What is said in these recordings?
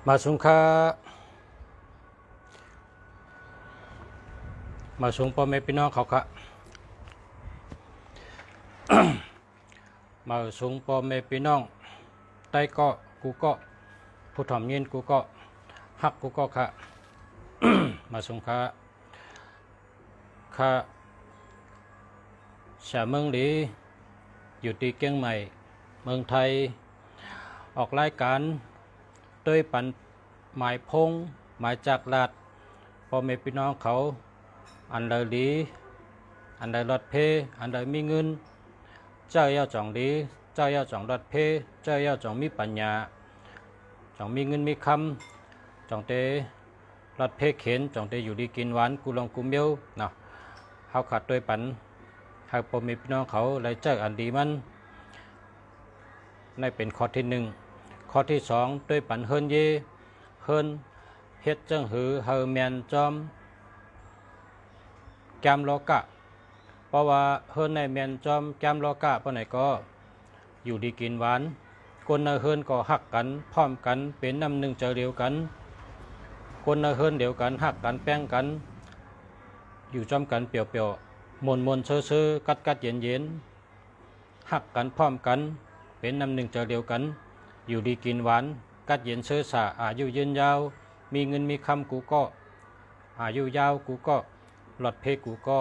มาสุงค่ามาสุงพ่อแม่พี่น้องเขาค่ะ มาสุงพ่อแม่พี่น้องใต้เกาะกูเกาะผู้ถ่อมยินกูเกาะฮักกูเกาะค่ะ มาสุงค่าชาเมืองหลีอยู่ที่เกียงใหม่เมืองไทยออกรายการต้วยปันหมายพงหมายจากลาดพ่อแม่พี่น้องเขาอันใดดีอันใดรอดเพอันใดมีเงินเจ้าย่าจ่องดีเจ้าย่าจ่องรอดเพเจ้าย่าจ่องมีปัญญาจ่องมีเงินมีคำจ่องเตรอดเพเข็นจ่องเตอยู่ดีกินหวานกูลองกูเมียวเนาะเขาขาดต้วยปันให้พ่อแม่พี่น้องเขาเลยเจ้าอันดีมันในเป็นข้อที่หนึ่งข้อที่สองด้วยปันเฮินเยเฮินเฮ็ดจังหือเฮอแมนจอมแกมโลกะเพราะว่าเฮินในแมนจอมแกมโลกะเพราะไหนก็อยู่ดีกินหวานคนในเฮินก็หักกันพร้อมกันเป็นน้ำหนึ่งใจเดียวกันคนในเฮินเดียวกันหักกันแป้งกันอยู่จอมกันเปียวๆมนเซื่อกัดเย็นหักกันพร้อมกันเป็นน้ำหนึ่งใจเดียวกันอยู่ดีกินหวานกัดเย็นเชื้อสาอายุยืนยาวมีเงินมีคำกูก็อายุยาวกูก็หลอดเพกูก็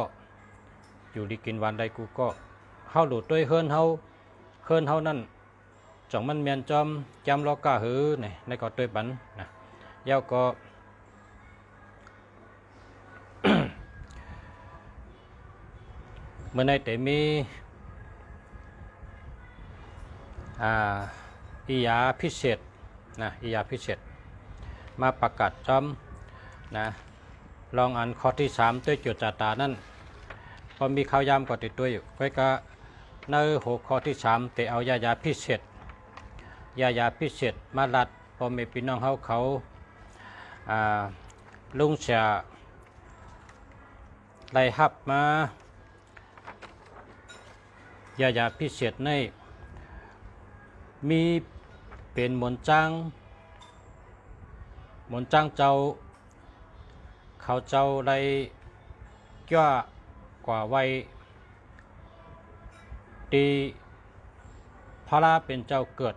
อยู่ดีกินหวานใดกูก็เฮาหลุดด้วยเฮิรนเฮานั่นจ่องมันเมียนจอมจำล้อกาหือเนี่ยในก็ด้วยบันนะยาวก็ เมื่อในแต่มีอียาพิเศษนะอียาพิเศษมาประกาศจอมนะลองอ่านข้อที่3ด้วยจุดจ่าตานั่นพอมีข้าวยามก็ติดตัวอยู่ก็ก็ในหัวข้อที่3แต่เอายาพิเศษยาพิเศษมาลัดพอมีพี่น้องเขาลุงเสียไล่หับมายาพิเศษในมีเป็นหมนจ้างเจ้าเขาเจ้าได้ย่อกว่าไว้ตีพระราเป็นเจ้าเกิด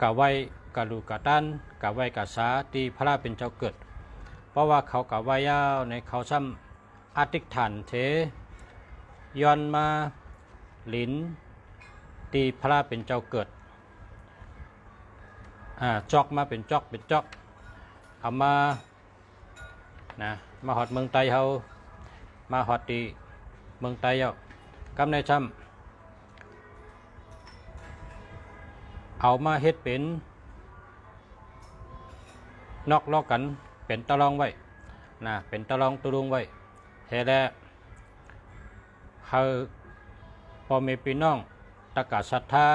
กะไว้กะลูกะตันกะไว้กะสาตีพระราเป็นเจ้าเกิดเพราะว่าเขากะไว้ยาวในเขาซ้ำอธิษฐานเทย้อนมาหลินตีพระเป็นเจ้าเกิดจอกมาเป็นจอกเอามานะมาหอดเมืองไทยเฮามาหอดตีเมืองไทยเฮากำในช้ำเอามาเฮ็ดเป็นนอกลอกกันเป็นตะลองไว้นะเป็นตะลองตุลุงไว้เฮ็ดแล้วเฮาพอมีพี่น้องตะกาศศรัทธา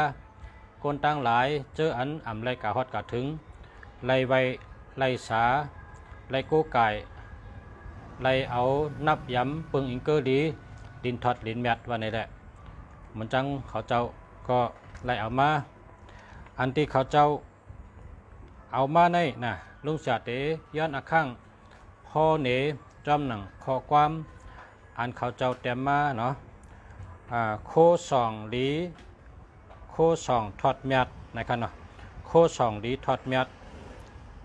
คนตั้งหลายเจออันอ่ำไรกะฮอดกะถึงไรไว้ไรสาไรโกไก่ไรเอานับย้ำปึงอิงเกอร์ดีดินทอดลินแมดว่าในแหละเหมือนจังเขาเจ้าก็ไรเอามาอันที่เขาเจ้าเอามาในนะลุงเสียเตย้อนอาข้างพ่อเนจอมหนังข้อความอันเขาเจ้าเต็มมาเนาะโคสองลีโคสองทอดเมียดนะครับเนาะโคสองลีทอดเมียด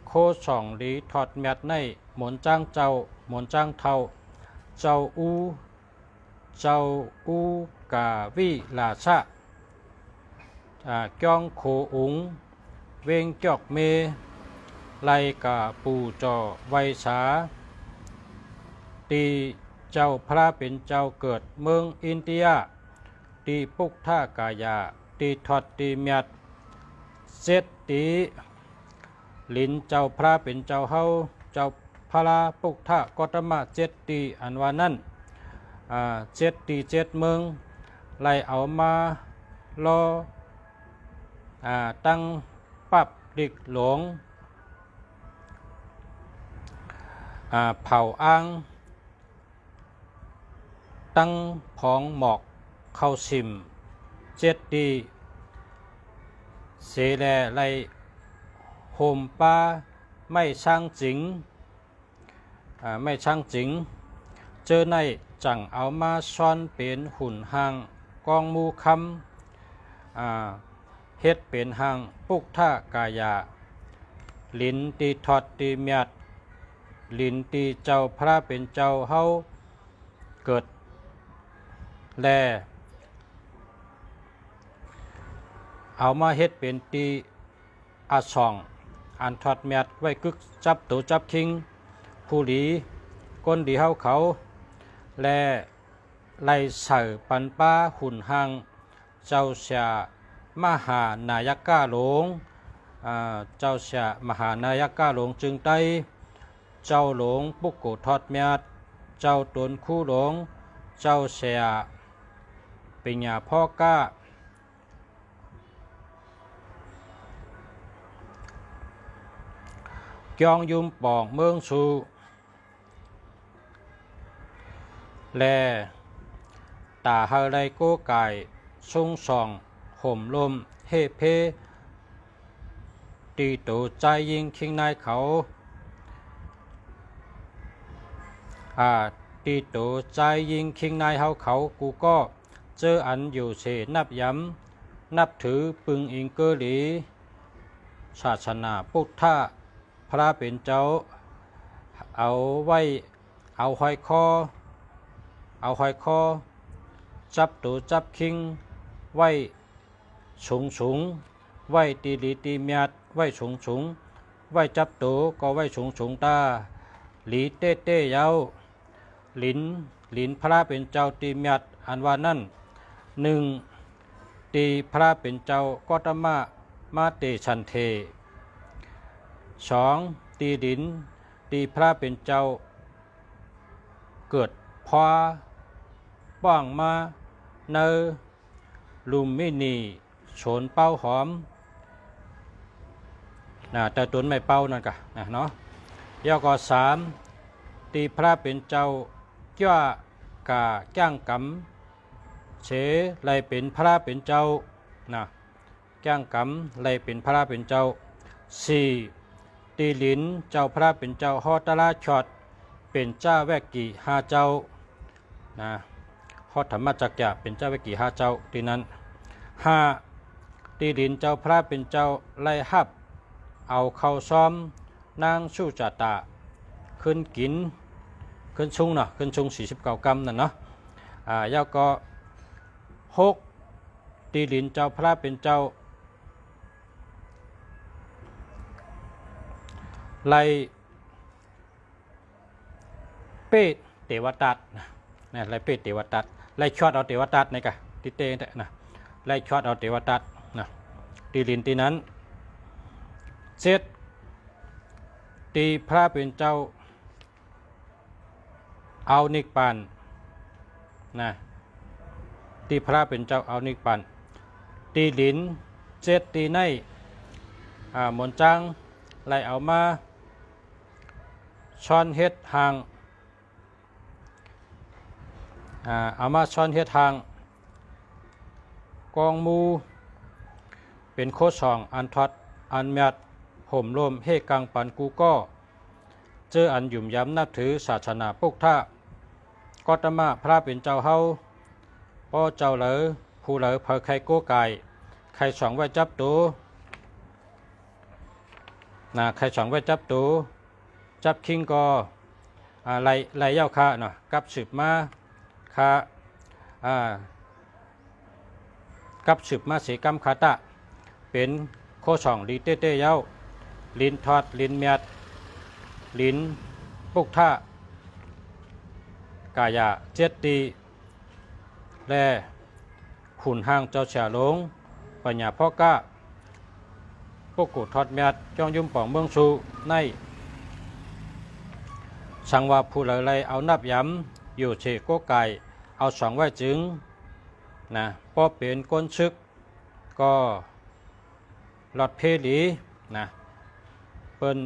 โคสองลีทอดเมียดในหมนจ้างเจ้าหมนจ้างเท่าเจ้าอูกาวิลาชะจ้องโคอุงเวงจอกเมไลกาปูจอไวสาตีเจ้าพระเป็นเจ้าเกิดเมืองอินเดียตีปุกท่ากายาตีทอดตีเมียดเซตตีลินเจ้าพระเป็นเจ้าเฮาเจ้าพระปุกท่ากตมะเจตตีอันว่านั่นเจตตีเจตเมืองไล่เอามาลอตั้งปับดิกหลงเผาอ้างตั้งผองหมอกเข้าซิมเจ็ดดีเสแลไล ห ห่มป้าไม่ช่างจริงไม่ช่างจริงเจอในจังเอามาซ่อนเป็นหุ่นหางกองมูคำเฮ็ดเป็นหางปุกท่ากายาลินตีทอดตีเมียดลินตีเจ้าพระเป็นเจ้าเฮาเกิดแลเอามาเฮ็ดเป็นตีอาช่องอันทอดเมียดไว้กึกจับตัวจับคิงผู้หลีก้นดีเฮาเขาและไล่ใส่ปันป้าหุ่นหางเจ้าเสียมหานายกาหลงเจ้าเสียมหานายกาหลงจึงได้เจ้าหลงปุกโกทอดเมียดเจ้าตนคู่หลงเจ้าเสียเป็นญาพ่อก้าเกียงยุมปองเมืองสูและตาเฮาไรโก้ไก่ทรงส่องห่มลมเฮเพตีตูใจยิงคิงนายเขาตีตูใจยิงคิงนายเฮาเขากูก็เจออันอยู่เสนับย้ำนับถือปึงอิงเกอหลีศาสนาพุทธะพระเป็นเจ้าเอาไว้เอาห้อยคอจับตัวจับคิงไว้สูงไว้ตีดีตีเมียดไว้สูงไว้จับตัวก็ไว้สูงตาหลีเต้ยาวลินพระเป็นเจ้าตีเมียดอันว่านั่นหนึ่งตีพระเป็นเจ้าก็ตมาเตชันเทสองตีดินตีพระเป็นเจ้าเกิดพอป้องมาเนอลุมมินีโฉนเป้าหอมแต่ตุนไม่เป้านั่นกะเนาะย่อก็สามตีพระเป็นเจ้าเจ้ากาจ้างกำเฉไลเป็นพระเป็นเจ้าจ้างกำไลเป็นพระเป็นเจ้าสี่ตีหลินเจ้าพระเป็นเจ้าฮอตลาชอดเป็นเจ้าแวกกี่ห้าเจ้าฮอดธรรมจักรเป็นเจ้าแวกกี่ห้าเจ้าที่นั้นห้าตีหลินเจ้าพระเป็นเจ้าไล่หับเอาเข้าซ้อมนางชูจาตาขึ้นกินขึ้นชุงขึ้นชุง49 กรัมนั่นเนาะยาวก็หกตีหลินเจ้าพระเป็นเจ้าไล่เป้เทวตัดไล่เป้เทวตัดไล่ช็อตเอาเทวตัดนี่กะติเต้นะไล่ช็อตเอาเทวตัดตีหลินตีนั้นเซตตีพระเป็นเจ้าเอานิกปันตีพระเป็นเจ้าเอานิกปันตีหลินเซตตีในหมนจังไล่เอามาช้อนเฮ็ดหางเอามาช้อนเฮ็ดหางกองมูเป็นโคสองอันทอดอันเมียดห่มลมเฮกังปันกูก็เจออันหยุ่มย้ำนับถือศาสนาพุทธะก็ตมาพระเป็นเจ้าเฮาป้อเจ้าเหลอผู้เหลอเผอใครโก้ไก่ใครสองไว้จับตัวใครสองไว้จับตัวจับคิงก็ไล่เย้าคากับสืบมาคากับสืบมาเสกรรมคาตะเป็นโคสองลีเต้เย้าลินทอดลินเมียดลินปุกท่ากายาเจ็ดตีและขุนห้างเจ้าเฉาหลงปัญญาพ่อก้าปุกกุทอดเมียดจ้องยุ่มป่องเมืองสูในสังว่าผู้เลยเอานับย้ำอยู่เชโกไก่เอาสองไว้จึงพอเป็นก้นชึกก็หลอดเพลีเปิ้น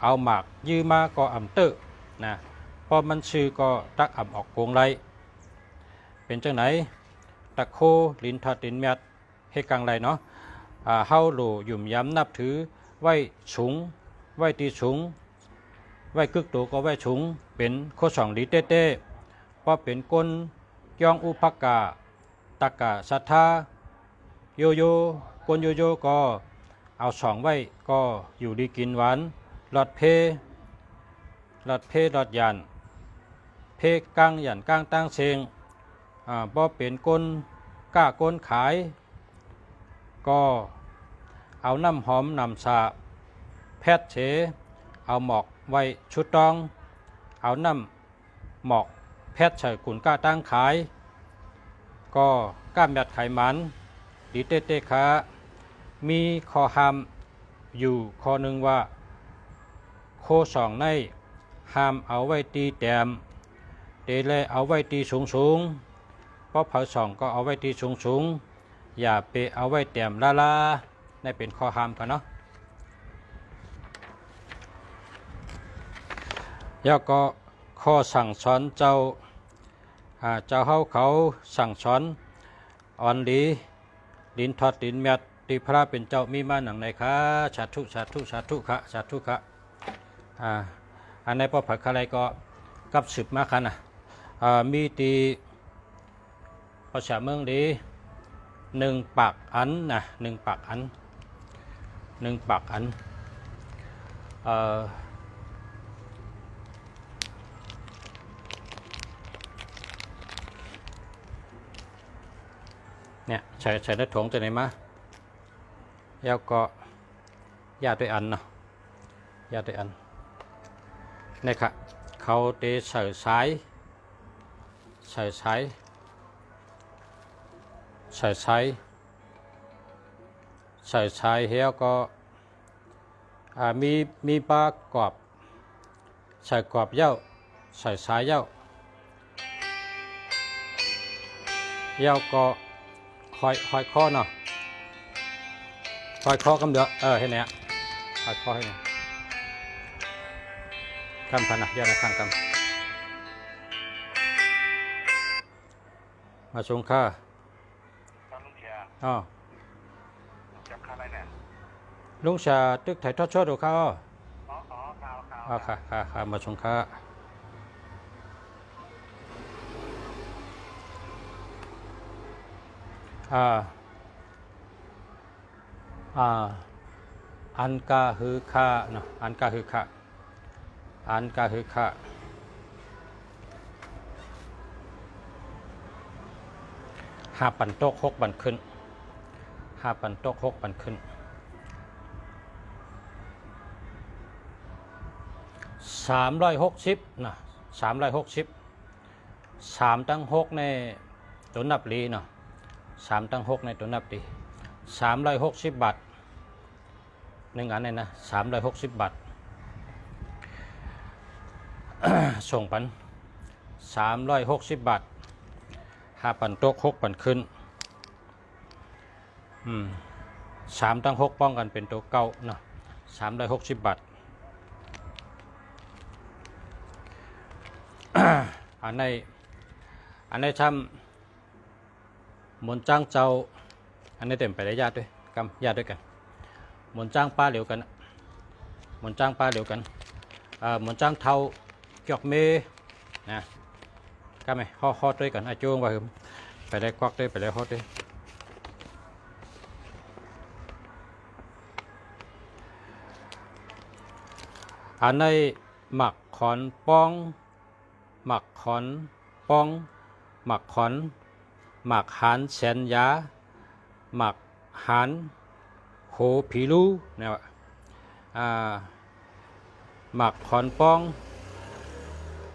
เอาหมากยื้อมาก็อ่ำตึพอมันชื่อก็ตักอ่ำออกโกงไรเป็นจังไหนตะโคลินทอดลินเมียดให้กังไรเนาะเฮาหลู่หยุ่มย้ำนับถือ ไว้สูงไว้ตีสูงไว้กึกตัวก็ไว้สูงเป็นโคสองดีเต้เต้เพราะเป็นก้นย่องอุปกาตะกะศรัทธาโยโย่ก้นโยโย่ก็เอาสองไว้ก็อยู่ดีกินหวานหลอดเพหลอดยันเพกังยันกังตั้งเชงบ่เป็นก้นก้าก้นขายก็เอาน้ำหอมน้ำสาแพทย์เฉเอาหมอกไว้ชุดตองเอาน้ำหมอกแพทย์เฉกุนก้าตั้งขายก็ก้ามยัดไขมันดีเตเตคะมีข้อห้ามอยู่ข้อหนึ่งว่าโคสองในห้ามเอาไว้ตีแต้มเตเลเอาไว้ตีสูงเพราะเผาสองก็เอาไว้ตีสูงอย่าไปเอาไว้แต้มลาในเป็นข้อห้ามกันเนาะแล้วก็ข้อสั่งสอนเจ้าเขาสั่งสอนอ่อนดีดินทอดดินแมดตีพระเป็นเจ้ามีมาหนังไหนคะสาธุค่ะสาธุค่ะอันในพอผักอะไรก็กับสืบมาคันมีตีภาษาเมืองดี1 ปากอันนะ1 ปากอันเนี่ยใส่ในถุงจะไหนมาแล้วก็ยาด้วยอันเนาะยาด้วยอันนี่ค่ะเขาเตะใส่สายเฮียก็มีปลากรอบใส่กรอบเย้าใส่สายเย้าก็หอยข้อเนาะหอยข้อกำเดือให้เนี่ยหอยข้อให้เนี่ยคำพันนะยอดนะข้างคำมาชงค่าอ๋อลุงชาตึกไถ่ทอดชดหรือข้าวค่ะมาชงค่าอันกาฮือค่าเนาะอันกาฮือค่า5 ปันโต๊ะ6 ปันขึ้น5 ปันโต๊ะ6 ปันขึ้น360นะ360 3 ตั้ง 6ในตัวนับลีเนาะ3 ตั้ง 6ในตัวนับลี360 บาท1 อันเลยนะ360 บาทส่งปัน360 บาท5 ปันโต๊ะ6 ปันขึ้น3 ตั้ง 6ป้องกันเป็นตัวเก้าเนาะ360 บาทอันในทำมนจ้างเจ้าอันนี้เต็มไปได้ญาติด้วยญาติด้วยกันมนจ้างป้าเหลียวกันมนจ้างเท่าเกี่ยวเมนะก็ไม่ฮอดด้วยกันอาจูงว่าไปได้ควักด้วยไปได้ฮอดด้วยอันในหมักขอนป้องหมักขอนหมักหานแสนยาหมักหานโหผีลูเนี่ยหมักขอนป้อง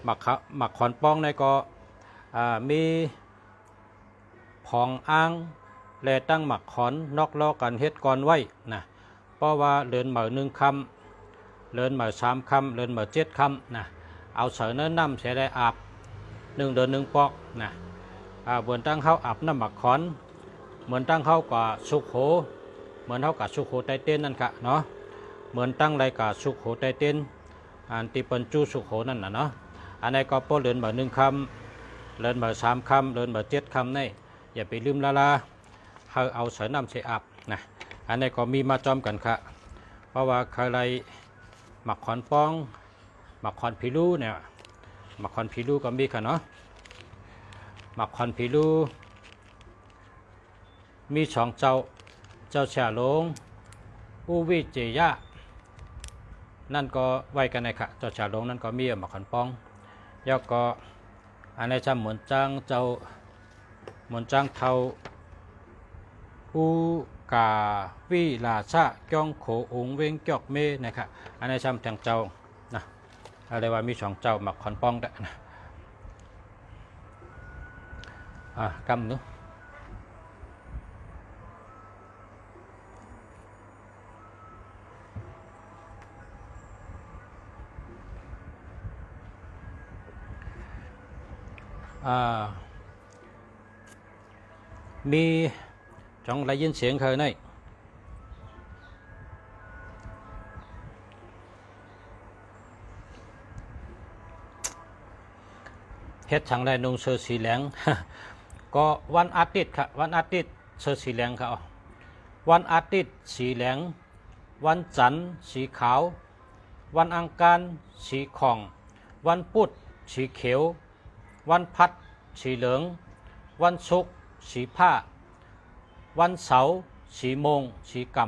หมักขอนป้องในก็มีพองอ้างและตั้งหมักขอนนอกล้อกันเฮ็ดก่อนไว้นะเพราะว่าเลินเหมือ1 คำเลินเหมือ3 คำเลินเหมือ7 คำนะเอาเสือเนื้อน้ำเสียได้อาบ1 เดือน 1 ปอกนะเหมือนตั้งเข้าอาบน้ำหมักขอนเหมือนตั้งเข้ากับสุโขเหมือนเท่ากับสุโขไตเต้นนั่นกะเนาะเหมือนตั้งไรกับสุโขไตเต้นอันที่เป็นจูสุโขนั่นนะเนาะอันนี้ก็ป้อเลินเหมือน1 คำเลินเหมือน3 คำเลินเหมือน7 คำนี่อย่าไปลืมละเอาเสือน้ำเสียอาบนะอันนี้ก็มีมาจอมกันค่ะ เพราะว่าเคยไรหมักขอนป้องหมักขอนพิลูเนี่ยหมักขอนพิลูก็มีค่ะเนาะหมักขอนพิลูมีสองเจ้าเฉลงอูวิเจยะนั่นก็ไว้กันในค่ะเจ้าเฉลงนั่นก็มีหมักขอนป้องแล้วก็อันนี้จะเหมือนจ้างเจ้าเหมือนจ้างเทาอูกาวิลาชะจ้องโของเวงจอกเมนะครับอันนี้จำแทงเจ้านะอะไรว่ามีสองเจ้าหมักขอนป้องได้นะกำนู้มีจงได้ยินเสียงเคยนี่เฮ็ดช่างได้นุ่งเสื้อสีเหลือง ก็วันอาทิตย์ค่ะวันอาทิตย์เสื้อสีเหลืองค่ะวันอาทิตย์สีเหลืองวันจันทร์สีขาววันอังคารสีข่องวันพุธสีเขียววันพัดสีเหลืองวันศุกร์สีผ้าวันเสาร์สีโมงสีก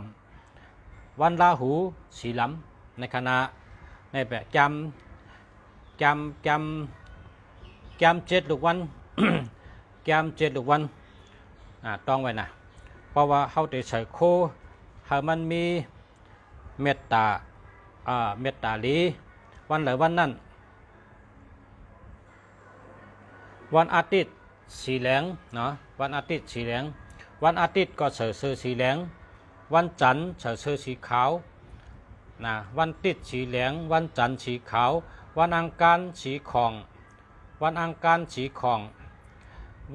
ำวันราหูสีหลำในคณะในแบบจำเจ็ดลูกวัน จำเจ็ดลูกวันต้องไว้นะเพราะว่าเขาได้ใส่โคให้มันมีเมตตาลีวันไหนวันนั้นวันอาทิตย์สีเหลืองเนาะวันอาทิตย์สีเหลืองวันอาทิตย์ก็ใส่เสื้อสีเหลืองวันจันทร์ใส่เสื้อสีขาวนะวันอาทิตย์สีเหลืองวันจันทร์สีขาววันอังคารสีข่องวันอังคารสีข่อง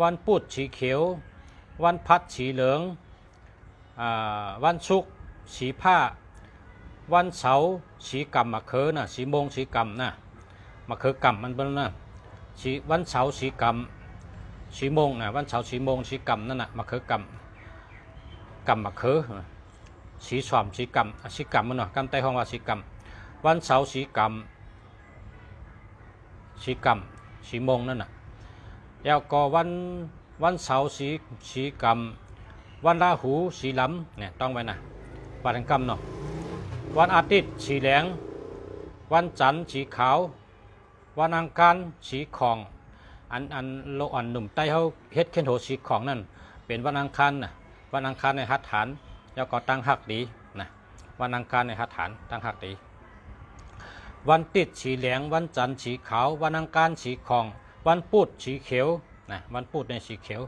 วันพุธสีเขียววันพัดสีเหลืองวันศุกร์สีผ้าวันเสาร์สีกำมะเขือนะสีโมงสีกำนะมะเขือกำมันเป็นนะสีวันเสาร์สีกำสีโมงนะวันเสาร์สีโมงสีกำนั่นนะมะเขือกำมะเขือสีสวมสีกำมันเนาะกำใต้ห้องว่าสีกำวันเสาร์สีกำสีโมงนั่นน่ะแล้วก็วันเสาร์สีกำวันราหูสีหลำเนี่ยต้องไว้นะวันกำเนาะวันอาทิตย์สีเหลืองวันจันทร์สีขาววันอังคารสีข่องอันโลอ่อนหนุ่มใต้เขาเฮ็ดเข็นโหสีข่องนั่นเป็นวันอังคารนะวันอังคารในหัตถานแล้วก็ตั้งหักดีนะวันอังคารในหัตถานตั้งหักดีวันติดสีเหลืองวันจันทร์สีขาววันอังคารสีข่องวันพุธสีเขียวนะวันพุธในสีเขียว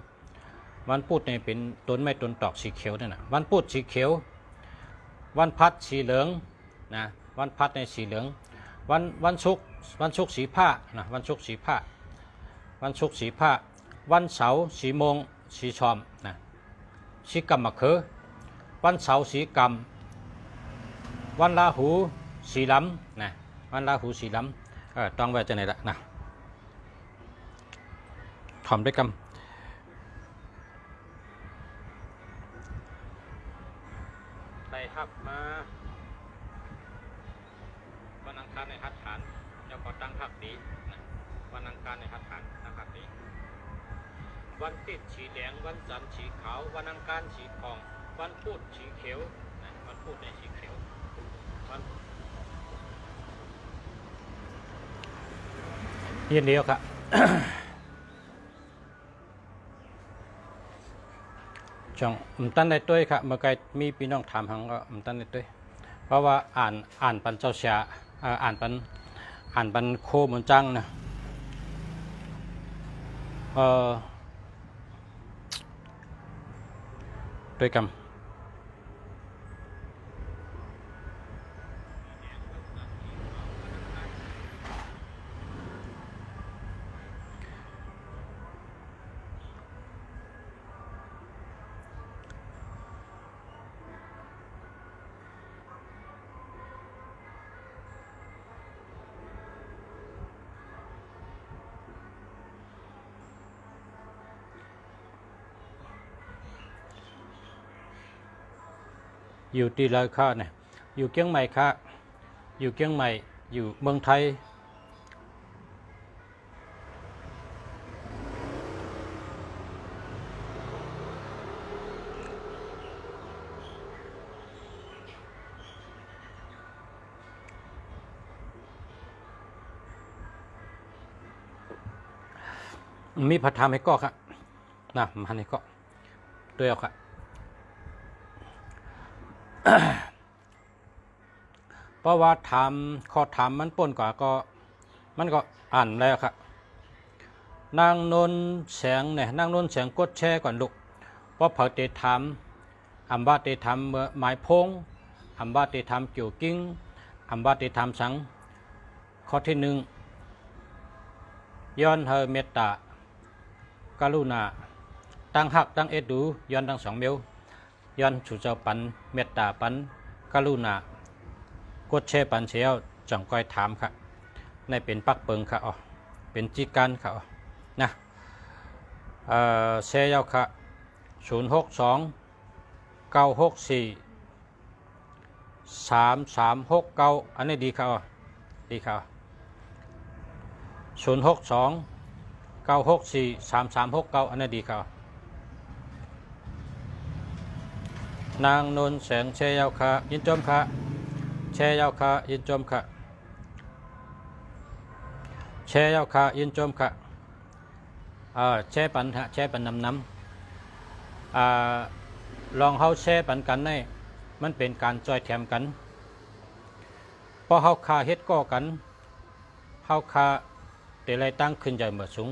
วันพุธในเป็นต้นไม้ต้นตอกสีเขียวนั่นนะวันพุธสีเขียววันพัดสีเหลืองนะวันพัดในสีเหลืองวันศุกร์สีผ้านะวันศุกร์สีผ้าวันเสาร์สีโมงสีชอมนะสีกำมะเขือวันเสาร์สีกำวันราหูสีหลำนะวันราหูสีหลำต้องไว้จะไหนละนะถอมด้วยกำได้หักมาวันอังคารในหัตถานแล้วก็ตั้งหักดีนะวันอังคารในหัตถานตั้งหักดีวันติดสีแดงวันจันทร์สีขาววันอังคารสีทองวันพุธสีเขียวนะวันพุธในสีเขียววันเย็นเดียวครับ ช่องตันได้ด้วยครับเมื่อไกมีพี่น้องถามหังก็ตันได้ด้วยเพราะว่าอ่านปันเจ้าเสียอ่านปันโคเหมือนจังนะด้วยกันอยู่ที่ราคาเนี่ย อยู่เชียงใหม่ค่ะอยู่เชียงใหม่อยู่เมืองไทยมีพระธรรมให้ก็ครับนะมาให้ก็ด้วยเอาครับเพราะว่าถามข้อถามมันป่นกว่าก็มันก็อ่านแล้วครับนางนนแสงเนี่ยนางนนแสงกดแชร์ก่อนลูกเพราะเผาเตถามอัมบาเตถามหมายพงอัมบาเตถามเกี่ยวกิ้งอัมบาเตถามสังข้อที่หนึ่งย้อนเฮเมตตากรุณาตั้งหักตั้งเอ็ดดูย้อนตั้งสองเมลย้อนสู่เจ้าปันเมตตาปันกรุณากดแชร์ปันเชียวจังก้อยถามค่ะในเป็นปักเปิงค่ะอ๋อเป็นจีกันค่ะอ๋อนะแชร์ยาวค่ะ062-964-3369อันนี้ดีค่ะอ๋อดีค่ะ062-964-3369อันนี้ดีค่ะนางนนแสงแชร์ยาวค่ะยินจมค่ะแชร์ยาวค่ะยินจมค่ะแชร์ยาวค่ะยินจมค่ะแชร์ปันฮะแชร์ปันน้ำลองเฮาแชร์ปันกันในมันเป็นการจอยแถมกันพอเฮาคาเฮ็ดก่อกันเฮาคาเตะไรตั้งขึ้นใหญ่มาสูง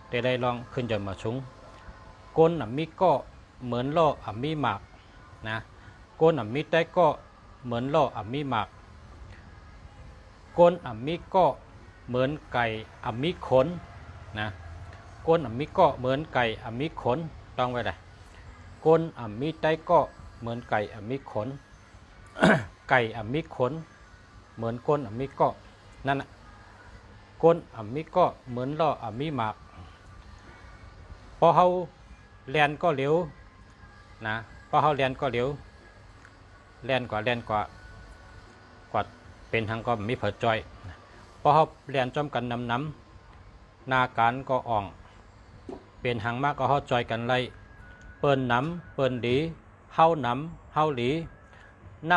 เตะไรลองขึ้นใหญ่มาสูงก้นมีก็เหมือนล่อมีหมากนะก้นมีแต่ก็เหมือนล่อมีหมากก้นมีก็เหมือนไก่มีขนนะก้นมีก็เหมือนไก่มีขนต้องไว้ได้ก้นมีแต่ก็เหมือนไก่มีขน ไก่มีขนเหมือนก้นมีก็นั่นนะก้นมีก็เหมือนล่อมีหมากพอเฮาแลนก็เร็วนะพอเฮาแลนก็เร็วแลนกว่าเป็นทางก็มีเผยจอยพอเฮาแลนจอมกันน้ำนาการก็อ่องเป็นหางมากก็เฮาจอยกันไล่เปิ้นน้ำเปิ้นดีเฮาน้ำเฮาหลีน้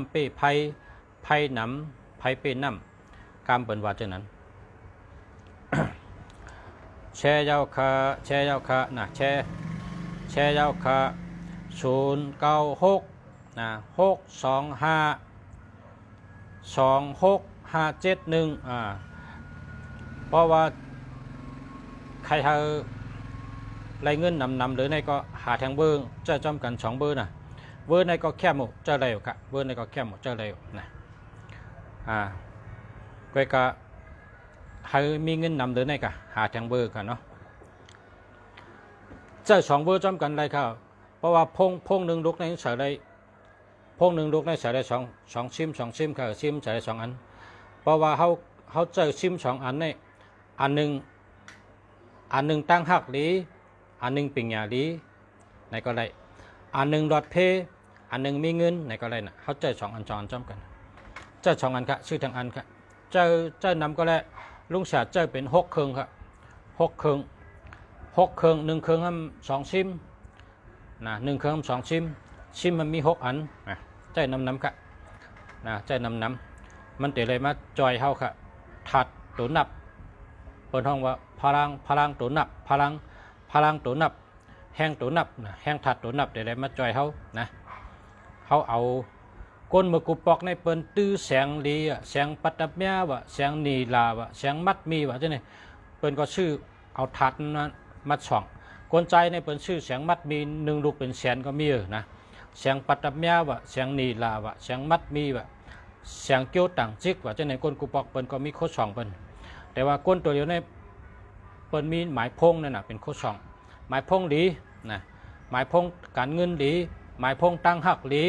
ำเป้ไผ่น้ำไผ่เป้น้ำกามเปิ้นว่าจังนั้น แชร์ยาวค่ะนะแชร์ยาวค่ะ096นะ625-26571เพราะว่าใครหาไรเงินนำหรือในก็หาทางเบอร์จะจอมกัน2เบอร์นะเบอร์ในก็แค่หมดเจอเร็วค่ะเบอร์ในก็แค่หมดเจอเร็วนะก็ให้มีเงินนำหรือในก็หาทางเบอร์กันเนาะเจอ2เบอร์จอมกันไรครับเพราะว่าพงหนึ่งลูกในใส่ได้พงหนึ่งลูกในใส่ได้สองซิมค่ะซิมใส่ได้2อันเพราะว่าเขาเจอซิม2อันในอันหนึ่งตั้งหักหลีอันหนึ่งปิ่งยาหลีในก็ได้อันหนึ่งรอดเพอันหนึ่งมีเงินในก็ได้นะเขาเจอ2อันจอมกันเจอ2อันค่ะชื่อทางอันค่ะเจอนำก็ได้ลุงเสียเจอเป็น6เครื่องค่ะ6เครื่อง1เครื่อง2ซิมนะ1เครื่อง2ซิมมันมี6อันนะใจนำค่ะนะใจนำมันเตะเลยมาจอยเฮาค่ะถัดตัวนับเปิดห้องว่าพลังตัวนับพลังตัวนับแห้งตัวนับนะแห้งถัดตัวนับเตะเลยมาจอยเฮานะเฮาเอาก้นมือกุปอกในเปิ้นตื้อแสงลีแสงปัตตะเมียวะแสงนีลาวะแสงมัดมีวะจังได๋เปิ้นก็ชื่อเอาถัดนั้นมัดช่องคนใจในเปิ้นชื่อแสงมัดมี1ลูกเป็นแสนก็มีนะแสงปัตตะเมียวะแสงนีลาวะแสงมัดมีวะแสงเกี้ยวต่างจิกวะจังได๋ก้นกุปอกเปิ้นก็มีโคช่องเปิ้นแต่ว่าก้นตัวเดียวในเปิ้นมีหมายพงนั่นน่ะเป็นโคช่องหมายพงดีนะหมายพงการเงินดีหมายพงตั้งหักดี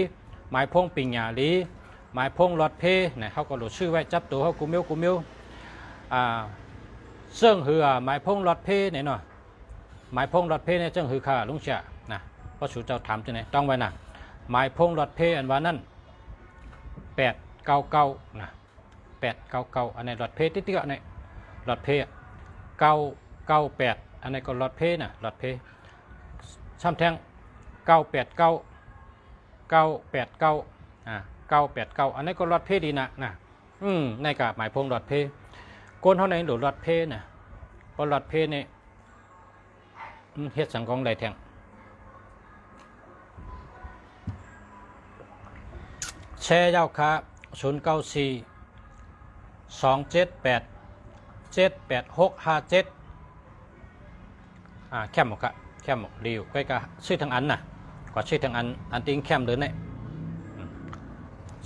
หมายพงปิ่งหยาลีหมายพงรอดเพเนี่ยเขาก็หลุดชื่อไว้จับตัวเขากูมิวเสื่องหือหมายพงรอดเพเนี่ยเนาะหมายพงรอดเพเนี่ยเจ้าหือข่าลุงเสียนะเพราะสูเจ้าถามจังไหนต้องไว้นะหมายพงรอดเพอันว่านั่น 899นะ899อันนี้หลอดเพติดๆเนี่ยหลอดเพ998อันนี้ก็หลอดเพนะหลอดเพซ้ำแทง989 989อันนี้ก็หลอดเพดีนะในกะหมายพงหลอดเพก้นเท่าไหร่หรือหลอดเพนะเพราะหลอดเพนี่เฮ็ดสังกองไหลแทงแช่ยาวคา094 278 78657แคมหมกะแคมหมกดีอยู่ใกล้กับชื่อทางอันนะกว่าชื่อทางอันติงแคมเลยเนี่ย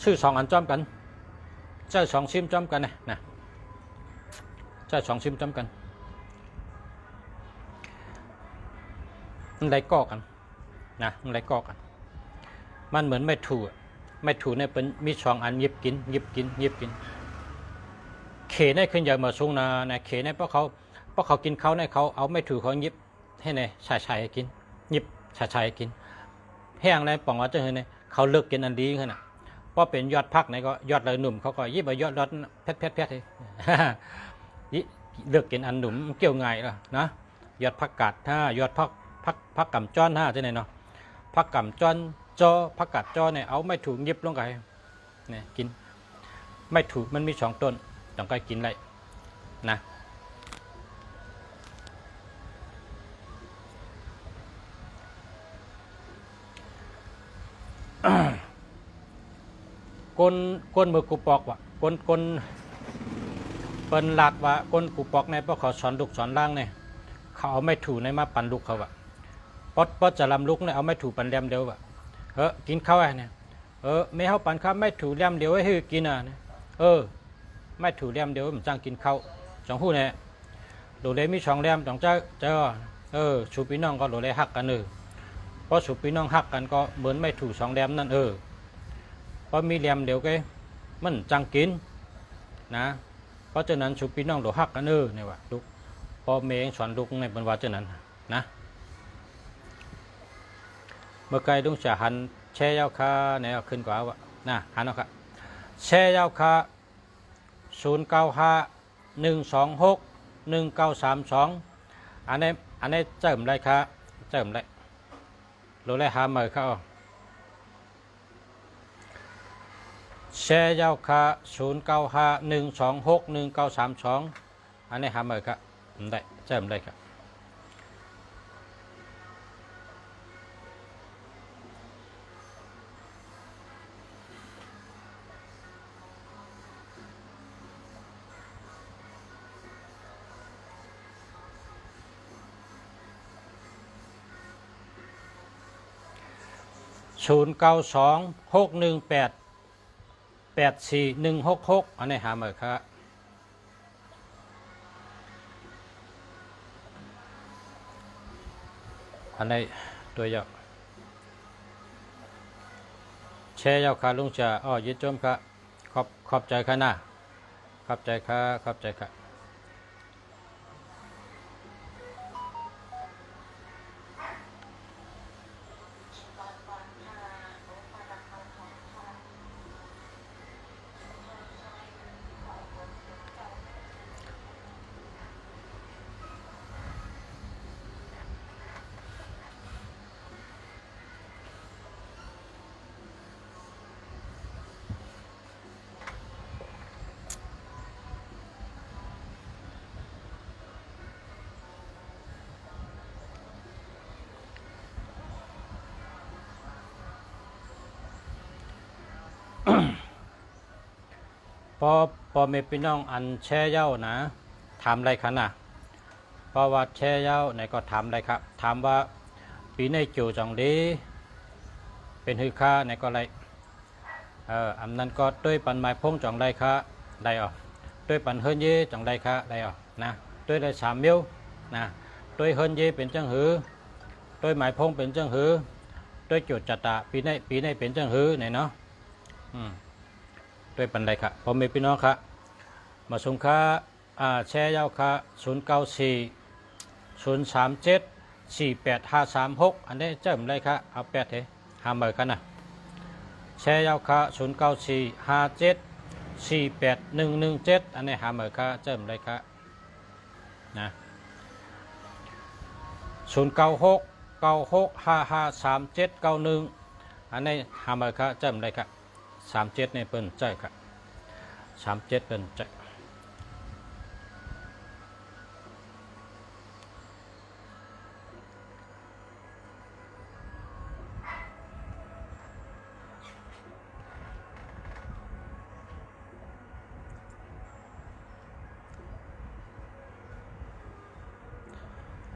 ชื่อ2อันจ้อมกันเจ้า2ซิมจ้อมกันนะเจ้า2ซิมจ้อมกันมันไหลก่อกันนะมันไหลก่อกันมันเหมือนไม่ถูในเป็นมี2อันยิบกินเขเนี่ยขึ้นใหญ่มาสูงนะเขเนี่ยเพราะเขากินเขาเนี่ยเขาเอาไม่ถูเขายิบให้ในชายให้กินยิบชายให้กินแห้งในป่องว่าจะเห็นเนี่ยเขาเลิกกินอันดีขนาดเพราะเป็นยอดพักไหนก็ยอดเลยหนุ่มเขาก็ยิบไปยอดเพชรเลยเลิกกินอันหนุ่มเกี่ยวง่ายละนะยอดพักกาดยอดพักกำจ้อนใช่ไหมเนาะพักกำจ้อนจอพักกาดจอเนี่ยเอาไม่ถูยิบลงไปเนี่ยกินไม่ถูมันมี2ต้นต้องการกินอะไรนะก้นมือกูปอกว่ะก้นเปิ้นหลักว่าก้นกูปอกในเพราะเขาสอนลูกสอนล่างเนี่ยเขาเอาไม่ถูในมาปั่นลูกเขาว่ะป๊อดจะลำลุกเนี่ยเอาไม่ถูปั่นแรมเดียวว่ะกินข้าวไอ้เนี่ยไม่เข้าปั่นข้าวไม่ถูแรมเดียวให้คือกินเนี่ยไม่ถูแรมเดียวมันจ้างกินข้าว2 หู้เนี่ยโดเลยมี2แรมต้องเจ้าชูพี่น้องก็โดเลยหักกันเพราะชูพี่น้องหักกันก็เหมือนไม่ถู2แรมนั่นเพราะมีแรมเดียวก็มันจ้างกินนะเพราะฉะนั้นชูพี่น้องโดหักกันเนี่ยว่ะลูกพอเมย์สอนลูกในบรรวาเจ้านั้นนะเมื่อไกลต้องจะหันแช่ยาวคาเนี่ยขึ้นกว่าวะนะหันเอาครับแช่ยาวคา095 126 1932อันนี้เจิมไรครับเจิมไรโลไรหาเมย์เขาแช่ยาวคา095 126 1932อันนี้หาเมย์ครับได้เจิมได้ครับ092-618-84166อันนี้หาเมย์ครับอันนี้ตัวยาวแช่ยาวคาลุงจะยึดจมครับขอบใจค่ะนะขอบใจค่ะพอเมพี่น้องอันแช่เย้านะถามอะไรครับนะเพราะว่าแช่เย้าไหนก็ถามอะไรครับถามว่าปีในจูจังดีเป็นฮือค่าไหนก็อะไรอันนั้นก็ด้วยปันไม้พงจังไรค่ะได้ด้วยปันเฮิรนเย่จังไรค่ะได้นะด้วยได้3 มิ้วนะด้วยเฮิรนเย่เป็นจังหือด้วยไม้พงเป็นจังหือด้วยจุดจัตตาปีในเป็นจังหือไหนเนาะด้วยปันไรครับพอมีพี่น้องครับมาส่งค่าแช่ยาวค่ะ094 037 48536อันนี้เจิมไรครับเอา8เถหาเมย์กันนะ แชร์ยาวค่ะ0945748117อันนี้หาเหมือค่ะเจิมเลยค่ะนะ0969655371อันนี้หาเหมือค่ะเจิมเลยค่ะ37ในเปิ้นใจค่ะ37เปิ้นใจ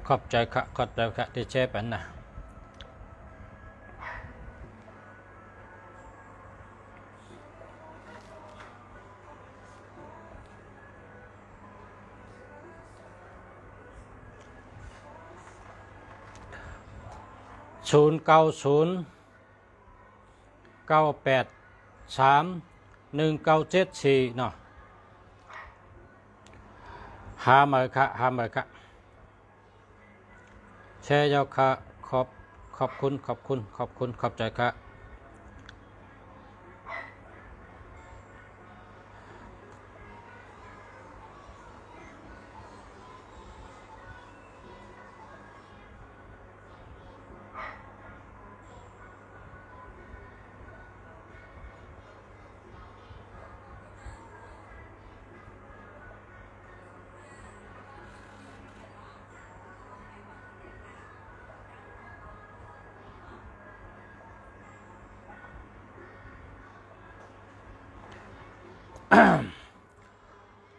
ขอบใจค่ะขอบใจค่ะที่แชร์ปันนะ0909831974เนาะหาเหมือค่ะหาเหมือค่ะแชร์ยาวค่ะขอบคุณขอบใจค่ะ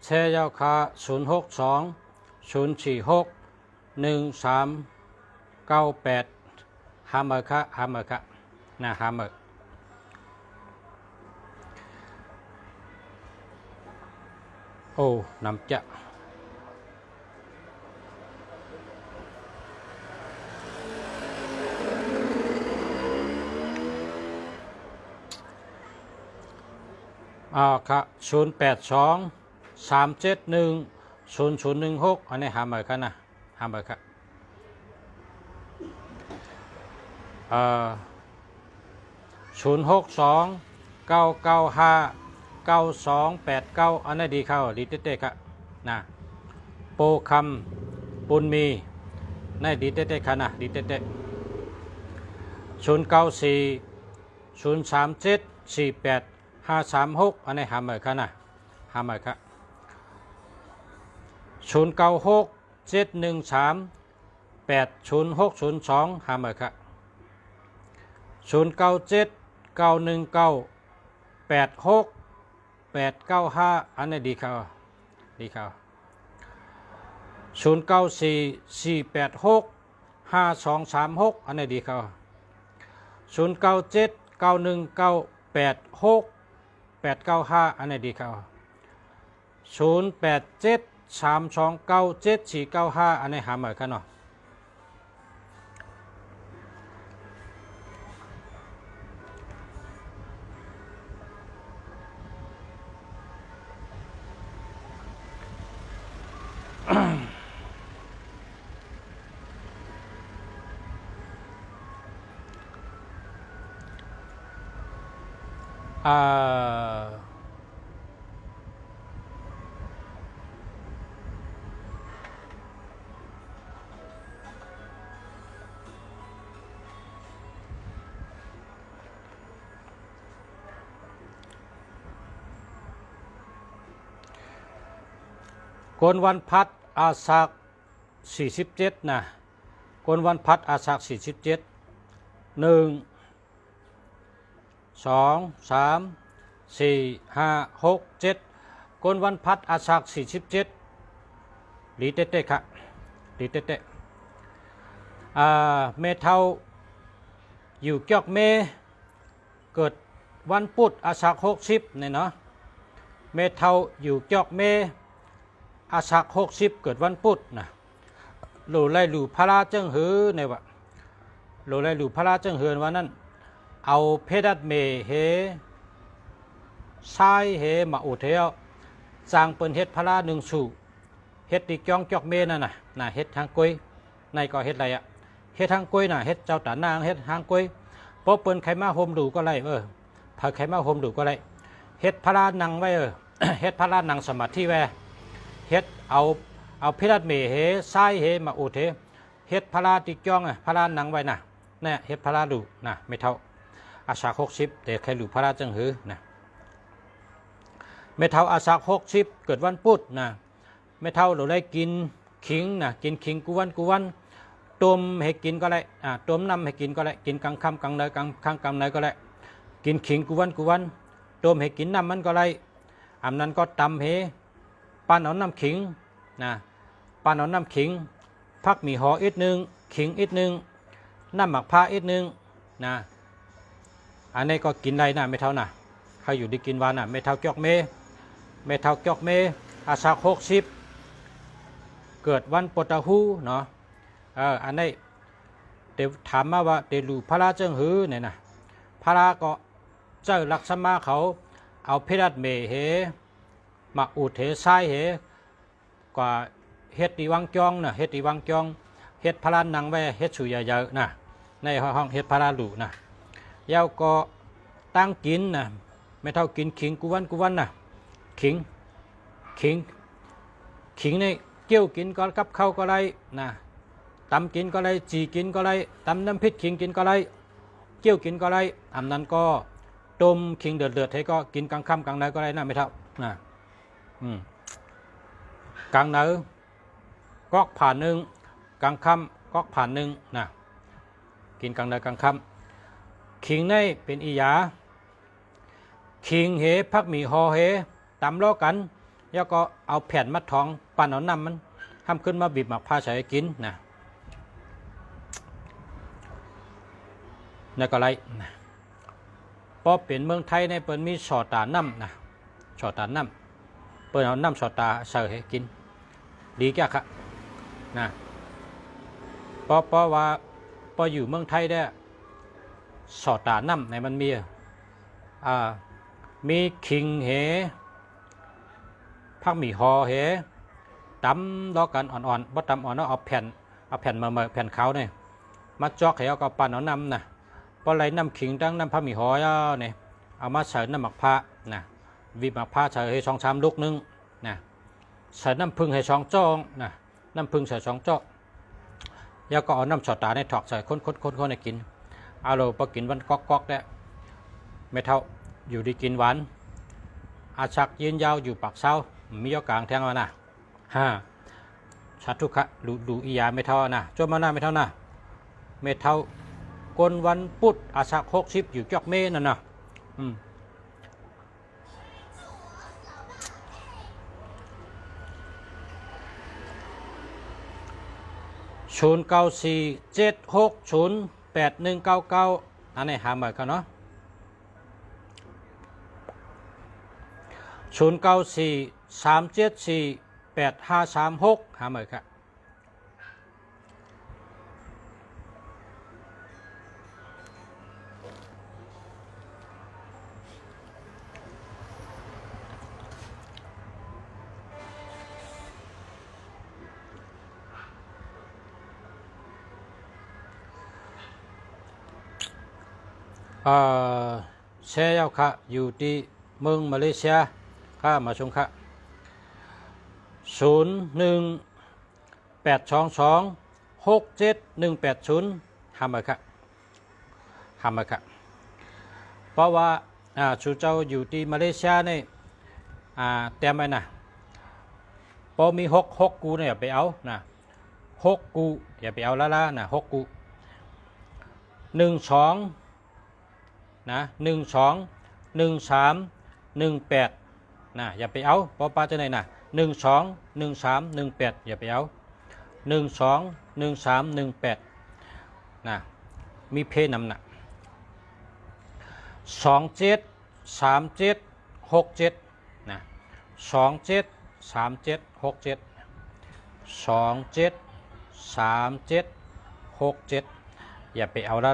แชร์ยาวค่ะ0620461398หาเหมือค่ะหาเหมือค่ะนะหาเหมือโอ้น้ำจะค่ะ0823710016อันนี้หาเหมือค่ะนะหาเหมือค่ะ0629959289อันนี้ดีเข้าดีเต้ๆครับนะโปคำปุณมีในดีเต้ๆค่ะนะดีเต้ๆ094037483536อันนี้หาเหมือค่ะนะหาเหมือค่ะ096713800602หาเหมือค่ะ0979198685อันนี้ดีเข้าดีเข้า0944865236อันนี้ดีเข้า0979198685อันนี้ดีเข้า0873297495อันนี้หาเหมือค่ะเนาะกนวันพัดอาสัก47นะกนวันพัดอาสัก47 1 2 3 4 5 6 7กนวันพัดอาสัก47ลีเต้ๆค่ะลีเต้ๆเมเทาอยู่เกียกเมเกิดวันพุธอาสัก60เนี่ยเนาะเมเทาอยู่เกียกเมอาสัก60เกิดวันพุธนะโลไลหลูพระราเจิงหือในวะโลไลหลูพระราเจิงหือวันนั้นเอาเพดัดเมเฮทรายเฮมาอุเทวสร้างเปิ้นเฮ็ดพระรา1สู่เฮ็ดติจ้องจอกเมนั่นน่ะเฮ็ดทางกวยในก็เฮ็ดอะไรเฮ็ดทางกวยน่ะเฮ็ดเจ้าตานางเฮ็ดทางกวยพอเปิ้นใครมาโฮมดูก็ไล่ พาใครมาห่มดูก็ได้เฮ็ดพระรานังไว้ เฮ็ดพระรานังสมาธิไว้เฮ็ดเอาพิรัตเมเหซ้ายเหมาอุดเฮ็ดพระราติจ้องพระรานังไว้นะเนี่ยเฮ็ดพระราดูนะไม่เท่าอาสา60แต่ใครหลู่พระราจังหือนะไม่เท่าอาสา60เกิดวันพุธนะไม่เท่าเราได้กินขิงนะกินขิงกูวันต้มให้กินก็ได้ต้มน้ำให้กินก็ได้กินกลางค่ำกลางเนยกลางข้างกลางเนยก็ได้กินขิงกูวันต้มให้กินน้ำมันก็ได้อันนั้นก็ตำให้ปั้นเอาน้ำขิงนะปั้นเอาน้ำขิงพักมีหออีกนึงขิงอีกนึงน้ำหมักผ้าอีกนึงนะอันนี้ก็กินได้นะไม่เท่านะใครอยู่ดีกินวานนะไม่เท่าเกียกเมอาสา60เกิดวันปตหูเนาะอันนี้เดี๋ยวถามมาว่าเดี๋ยวรู้พระราจังหือเนี่ยนะพระราก็เจ้าลักษณะเขาเอาเพรัดเมเหมาอุดเหซ้ายเหกว่าเฮ็ดดีวังจองนะเฮ็ดดีวังจองเฮ็ดพระรานังไว้เฮ็ดสุยเยอะๆนะในห้องเฮ็ดพระราดูนะยาวก็ตั้งกินนะไม่เท่ากินขิงกูวันนะขิงนี่เกี่ยวกินก็กับข้าวก็ได้นะตำกินก็ได้จีกินก็ได้ตำน้ำพริกขิงกินก็ได้เกี่ยวกินก็ได้อันนั้นก็ต้มขิงเดือดให้ก็กินกลางค่ำกลางเนยก็ได้นะไม่เท่านะกลางเนยก๊อกผ่านหนึ่งกลางค่ำก๊อกผ่านหนึ่งนะกินกลางเนยกลางค่ำขิงในเป็นอีหยาขิงเหพักมีหอเหตำล้อกันแล้วก็เอาแผ่นมัดทองปั่นเอาน้ำมันทำขึ้นมาบีบหมักผ้าใส่กินนะนี่ก็ไรนะพอเป็นเมืองไทยในเปิดมีสอตาน้ำนะสอตาน้ำเปิดเอาน้ำสอตาใส่ให้กินดีแก่ค่ะนะเพราะว่าพออยู่เมืองไทยได้สอตาน้ำในมันมีขิงเหพักมีหอเหตำล้อกันอ่อนๆบ่ตำอ่อนเนาะเอาแผ่นมาแผ่นขาวเนี่ยมาจอกให้เอาก็ปั่นเอาน้ำนะพอไหลน้ำขิงตั้งน้ำพักมีหอเนี่ยเอามาใส่น้ำหมักผ้านะวีบหมักผ้าใส่ให้2-3 ลูกนึงนะใส่น้ำผึ้งให้2 จ้องนะน้ำผึ้งใส่2 จ้องแล้วก็เอาน้ำสอดตาในถอกใส่คนให้กินเอาเราพอกินวันก๊อกได้ไม่เท่าอยู่ดีกินหวานอาชักยืนยาวอยู่ปากเศร้ามียอกลางแทงมานะชัดทุกขะดูอียาไม่เท่านะจนมาหน้าไม่เท่านะไม่เท่ากนวันพุธอาชัก60อยู่จอกเมนั่นนะ0947608199อันนี้หาใหม่กันเนาะ0943748536หาใหม่ครับแช่ยาวค่ะอยู่ที่เมืองมาเลเซียข้ามาชมค่ะ01822671180หามาค่ะเพราะว่าชูเจ้าอยู่ที่มาเลเซียนี่เต็มไปนะพอมี6กูเนี่ยอย่าไปเอานะ6กูอย่าไปเอาละนะ6กู12นะ121318นะอย่าไปเอาพอป้าจะไหนนะ121318อย่าไปเอา121318นะมีเพนำนะ273767นะ273767 273767อย่าไปเอาละ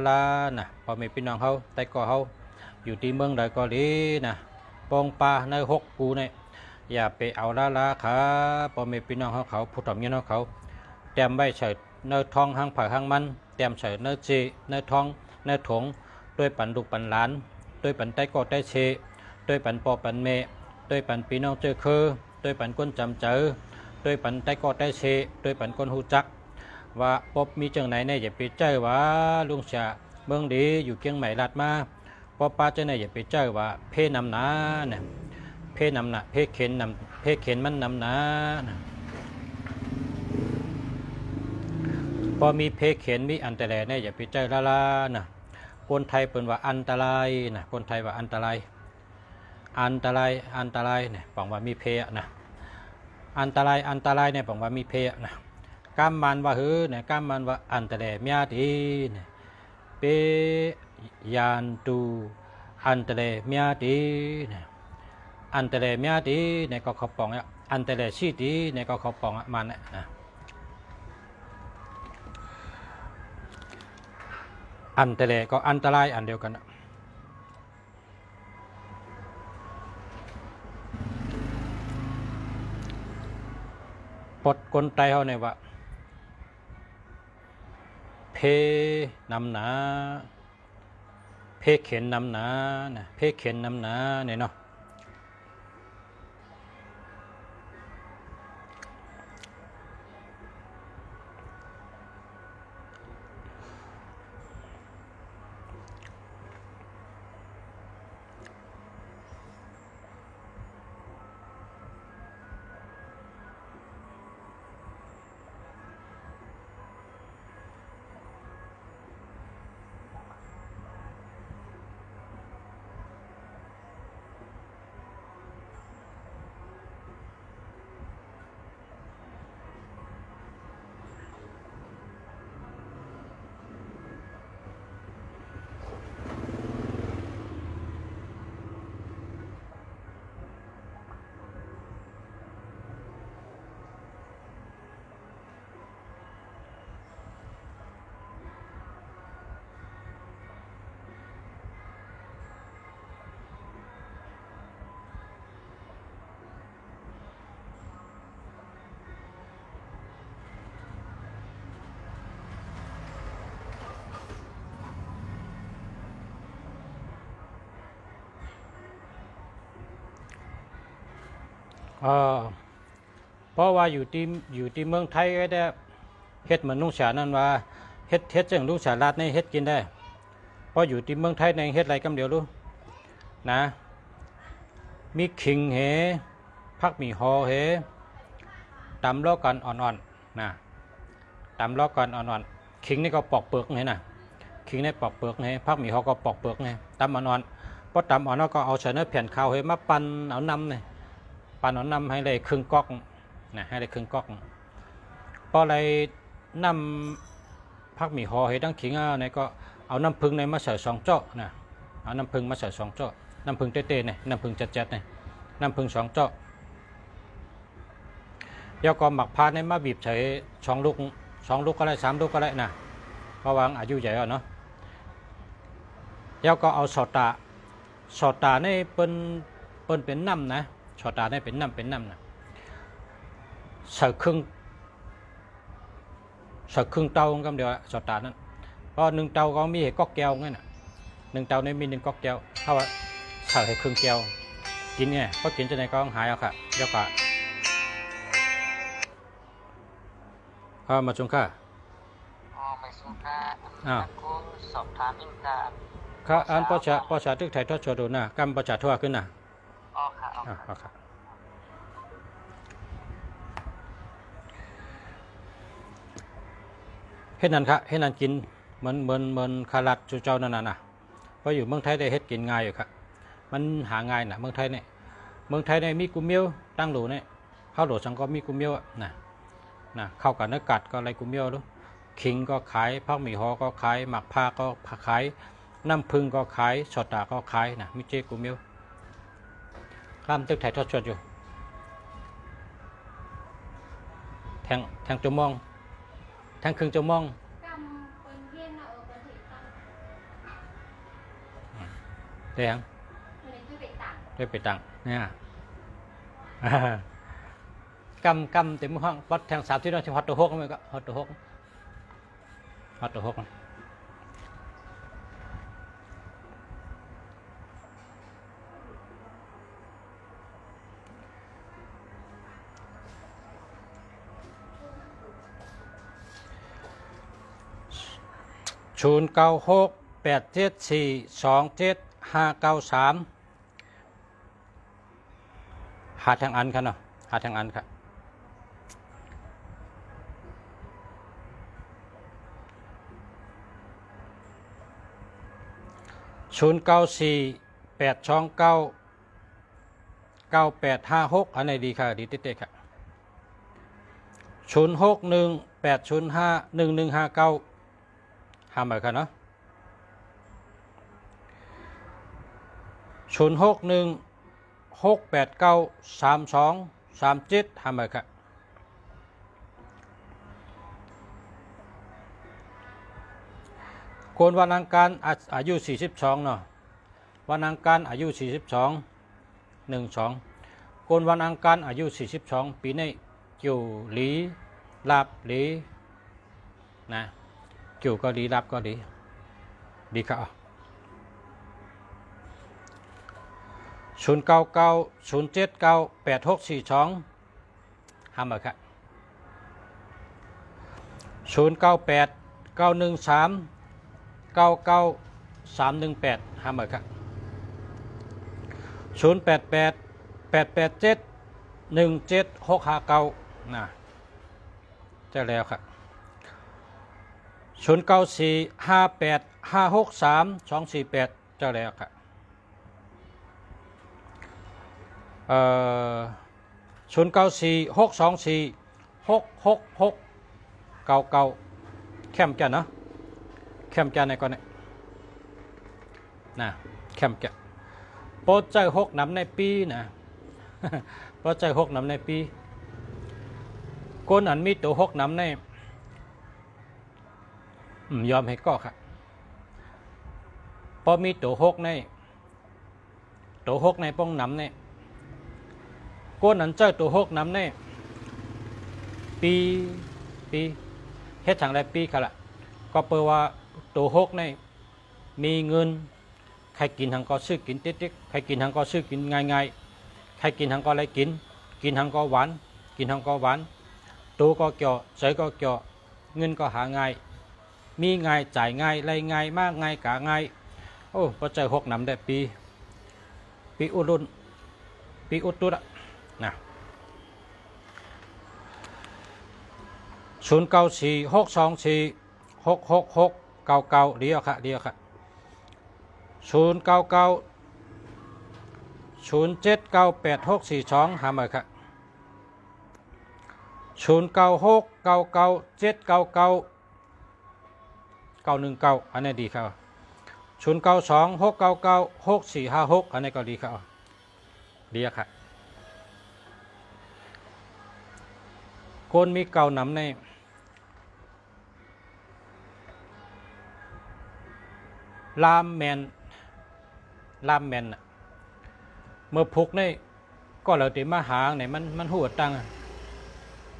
นะพอมีพี่น้องเขาแต่ก็เขาอยู่ที่เมืองใดก็ดีนะปองปลาใน6กูเนี่ยอย่าไปเอาละครับพอมีพี่น้องเขาผู้ทำเงี้ยเขาเตรียมไว้ใส่เนื้อทองหางผ่าหางมันเตรียมใส่เนื้อจีเนื้อทองเนื้อถงด้วยปันดุปันล้าน ด้วยปันใต้ก็ใต้เชด้วยปันปอปันเมด้วยปันปีน้องเจอคือด้วยปันก้นจำเจอด้วยปันใต้ก็ใต้เชด้วยปันก้นหูจักว่าปบมีจังไหนเนี่ยอย่าไปเจอว่าลุงชาเมืองดีอยู่เกียงใหม่ลาดมาปบป้าจังไหนอย่าไปเจอว่าเพนำหนาเนี่ยเพนำหนาเพเข็นนำเพเข็นมันนำหนาพอมีเพเข็นมีอันตรายเนี่ยอย่าไปเจอละนะคนไทยเป็นว่าอันตรายนะคนไทยว่าอันตรายอันตรายอันตรายเนี่ยบอกว่ามีเพนะอันตรายอันตรายเนี่ยบอกว่ามีเพนะก้ามมันว่าเนี่ยก้ามมันว่าอันตรายเมียดีเนี่ยเปยานตูอันตรายเมียดีเนี่ยอันตรายเมียดีเนี่ยก็เขาปองอ่ะอันตรายชีดีเนี่ยก็เขาปองมันนะอันตรายก็อันตรายอันเดียวกันปดคนไตเขาเนี่ยว่าเพนำหนาเพเข็นนำหนานะเพเข็นนำหนาเนี่ยเนาะเพราะว่าอยู่ที่เมืองไทยก็ได้เฮ็ดเหมือนลุงฉานั่นว่าเฮ็ดจังลุงฉาลาดในเฮ็ดกินได้เพราะอยู่ที่เมืองไทยในเฮ็ดอะไรกำเดียวรู้นะมีขิงเหพักมีหอเหตำล้อกันอ่อนๆนะตำล้อกันอ่อนๆขิงนี่ก็ปอกเปลือกไงนะขิงนี่ปอกเปลือกไงพักมีหอก็ปอกเปลือกไงตำอ่อนๆพอตำอ่อนๆก็เอาใส่เนื้อแผ่นข้าวเหมาปั่นเอาน้ำเนี่ยปั่นเอาน้ำให้เลยครึ่งก๊อกนะให้เลยครึ่งก๊อกพออะไรน้ำพักมีหอให้ตั้งขิงเนี่ยก็เอาน้ำผึ้งในมาใส่2 เจาะนะเอาน้ำผึ้งมาใส่2 เจาะน้ำผึ้งเต้ๆเนี่ยน้ำผึ้งจัดๆเนี่ยน้ำผึ้ง2 เจาะแล้วก็หมักพาในมาบีบใส่2 ลูกก็ได้3 ลูกก็ได้นะเพราะว่าอายุใหญ่เนาะแล้วก็เอาสอดตาในเป็นน้ำนะสอดตาในเป็นน้ำนะใส่ครึ่งเตาก็เดียวสอดตานั้นเพราะ1 เตาก็มีให้ก๊อกแก้วงั้นน่ะ1 เตาในมี1 ก๊อกแก้วเท่าว่าใส่ให้ครึ่งแก้วกินไงพอกินจะไหนก็หายเอาค่ะเดี๋ยวก็มาจุงค่ะไม่สุงค่ะกูสอบถามนิดค่ะค่ะอันปอชาทึกไทยทอดโชดูนะกำปอชาทั่วขึ้นนะค่ะเฮ็ดนั่นค่ะเฮ็ดนั่นกินเหมือนคารัดจูเจ้านั่นน่ะเพราะอยู่เมืองไทยได้เฮ็ดกินง่ายอยู่ค่ะมันหาง่ายนะเมืองไทยเนี่ยมีกุมเมียวตั้งหลูเนี่ยข้าวหลูสังก็มีกุมเมียวนะเข้ากับเนื้อกัดก็อะไรกุมเมียวดูขิงก็ขายพักหมี่ฮอก็ขายหมักผ้าก็ขายน้ำผึ้งก็ขายสอดตาก็ขายนะมิเจกุมเมียวข้ามตึกไทยทอดสดอยู่แทงจมองแทงครึ่งจมองแดงด้วยไปตังเนี่ยกำเต็มห้องวัดแทง3 ที่นั่นที่ฮอตตัว6มันก็ฮอตตัว6 0968742753หาทางอันครับเนาะหาทางอันครับ0948299856อันไหนดีครับดีเต๊ะๆครับ0618051159หามาครับเนาะ0616893237หามาครับคนวันอังคารอายุ42เนาะวันอังคารอายุ42 12คนวันอังคารอายุ42ปีนี้อยู่หลีลาบหลีนะอยู่ก็ดีลาบก็ดีดีครับ0990798642ห้ามเหรอครับ09891399 318ห้ามเหรอครับ0888871759นะจะแล้วครับ09458563 248เจ้าแล้วครับ0946246699แคมป์เนาะแคมป์ในก่อนเนี่ยนะแคมป์โปรใจ6นำในปีนะโปรใจ6นำในปีคนอันมีตัว6นำในยอมให้ก็ครับพอมีตัว6ในป้องนำในก้นอันเจ้าตัว6นำในปีเฮ็ดทางไรปีค่ะละก็เปิดว่าตัว6ในมีเงินใครกินทางก็ซื้อกินติ๊กๆใครกินทางก็ซื้อกินง่ายๆใครกินทางก็อะไรกินทางก็หวานตัวก็เกี่ยวใส่ก็เกี่ยวเงินก็หาง่ายมีง่ายจ่ายง่ายไรง่ายมากง่ายกะง่ายโอ้พอใจ6นำได้ปีอุดุนปีอุตุระนะ0946246699เดียวค่ะ0990798642หามาค่ะ09699799 อันนี้ดีครับ0926996456อันนี้ก็ดีครับดีครับคนมีเก่านำในลามแมนเมื่อพุกในก็เราตีมาหาในมันหัวตัง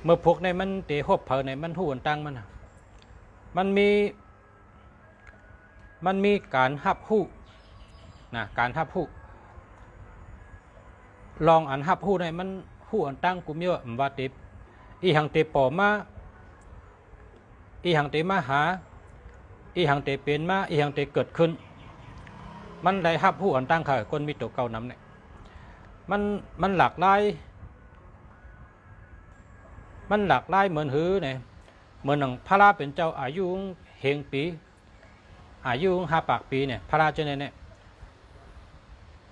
เมื่อพุกในมันตีหบเผาในมันหัวตังมันมีการหับหู้นะการหับหู้ลองอันหับหู้ในมันหัวตังกุมเยอะว่าติอีหังเตปอมาอีหังเตมาหาอีหังเตเป็นมาอีหังเตเกิดขึ้นมันได้หับหู้อันตั้งค่ะคนมีตัวเก่านำเนี่ยมันหลากหลายเหมือนหือเนี่ยเหมือนหนังพระราเป็นเจ้าอายุเฮงปีอายุ5 ปากปีเนี่ยพระราเจ้าเนี่ย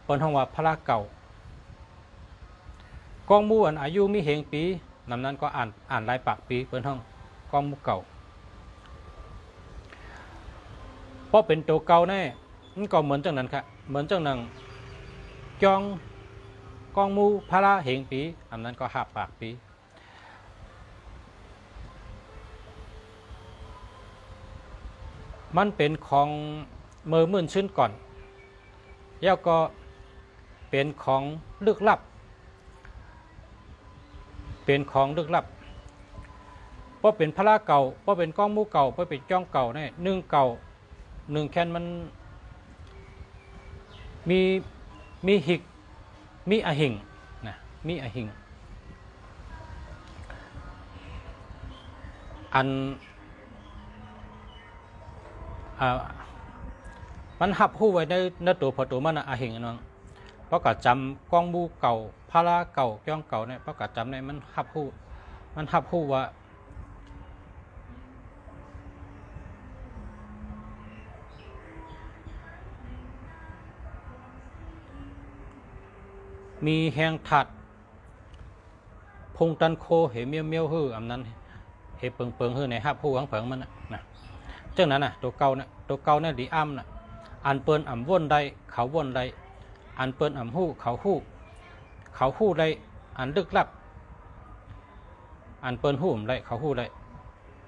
เปิ้นห้องว่าพระราเก่ากองมูอันอายุมีเฮงปีนำนั้นก็อ่านลายปากปีเปิ้นห้องกองมูเก่าเพราะเป็นตัวเก่าแน่มันก็เหมือนจังนั้นครับเหมือนจังนั้นจองกองมูพระเฮงปีอันนั้นก็5 ปากปีมันเป็นของเมื่อมื่นชื่นก่อนแล้วก็เป็นของลึกลับเพราะเป็นพระเก่าเพราะเป็นกองมูเก่าเพราะเป็นจ้องเก่าเนี่ย1 เก่า1แคนมันมีหิกมีอหิงนะมีอหิงอั มันหับหู้ไว้ในตัวพอตัวมันอาหิงน้องเพราะก็จำกองบูเก่าพาราเก่าย่องเก่าเนี่ยเพราะก็จำในมันหับหู้ว่ามีแหงถัดพงตันโคเหเมียวเมียวฮืออำนั้นเหเปิงฮือในหับหู้ขังเผิงมันนะจังนั้นนะตัวเก่าเนี่ยดีอ้ำนะอันเปิ้นอ่ำวนได้เขาวนได้อันเปิ้นอ่ำหู้เขาหู้ได้อันลึกลับอันเปิ้นหู้อ่ำได้เขาหู้ได้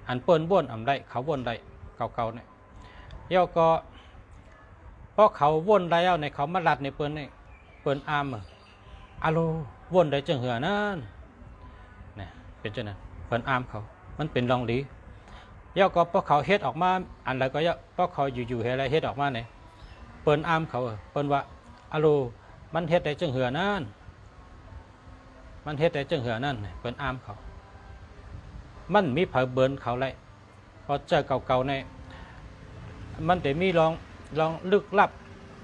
อันเปิ้นวนอ่ำได้เขาวนได้เก่าเนี่ยย่อก็เพราะเขาวนได้เอาในเขามาลัดในเปิ้นนี่เปิ้นอ้ำอะโลวนได้จังเหือนั่นเนี่ยเป็นจังนั้นเปิ้นอ้ำเขามันเป็นรองดีย่อก็เพราะเขาเฮ็ดออกมาอันไรก็ย่อเพราะเขาอยู่ๆเฮ็ดอะไรเฮ็ดออกมาเนี่ยเปิ้นอ้ำเขาเปิ้นว่าอะโลมันเฮ็ดได้จังเหือนั่นมันเฮ็ดได้จังเหือนั่นเปิ้นอ้ำเขามันมีเผาเบิ้นเขาไรพอเจอเก่าๆในมันแต่มีลองลึกลับ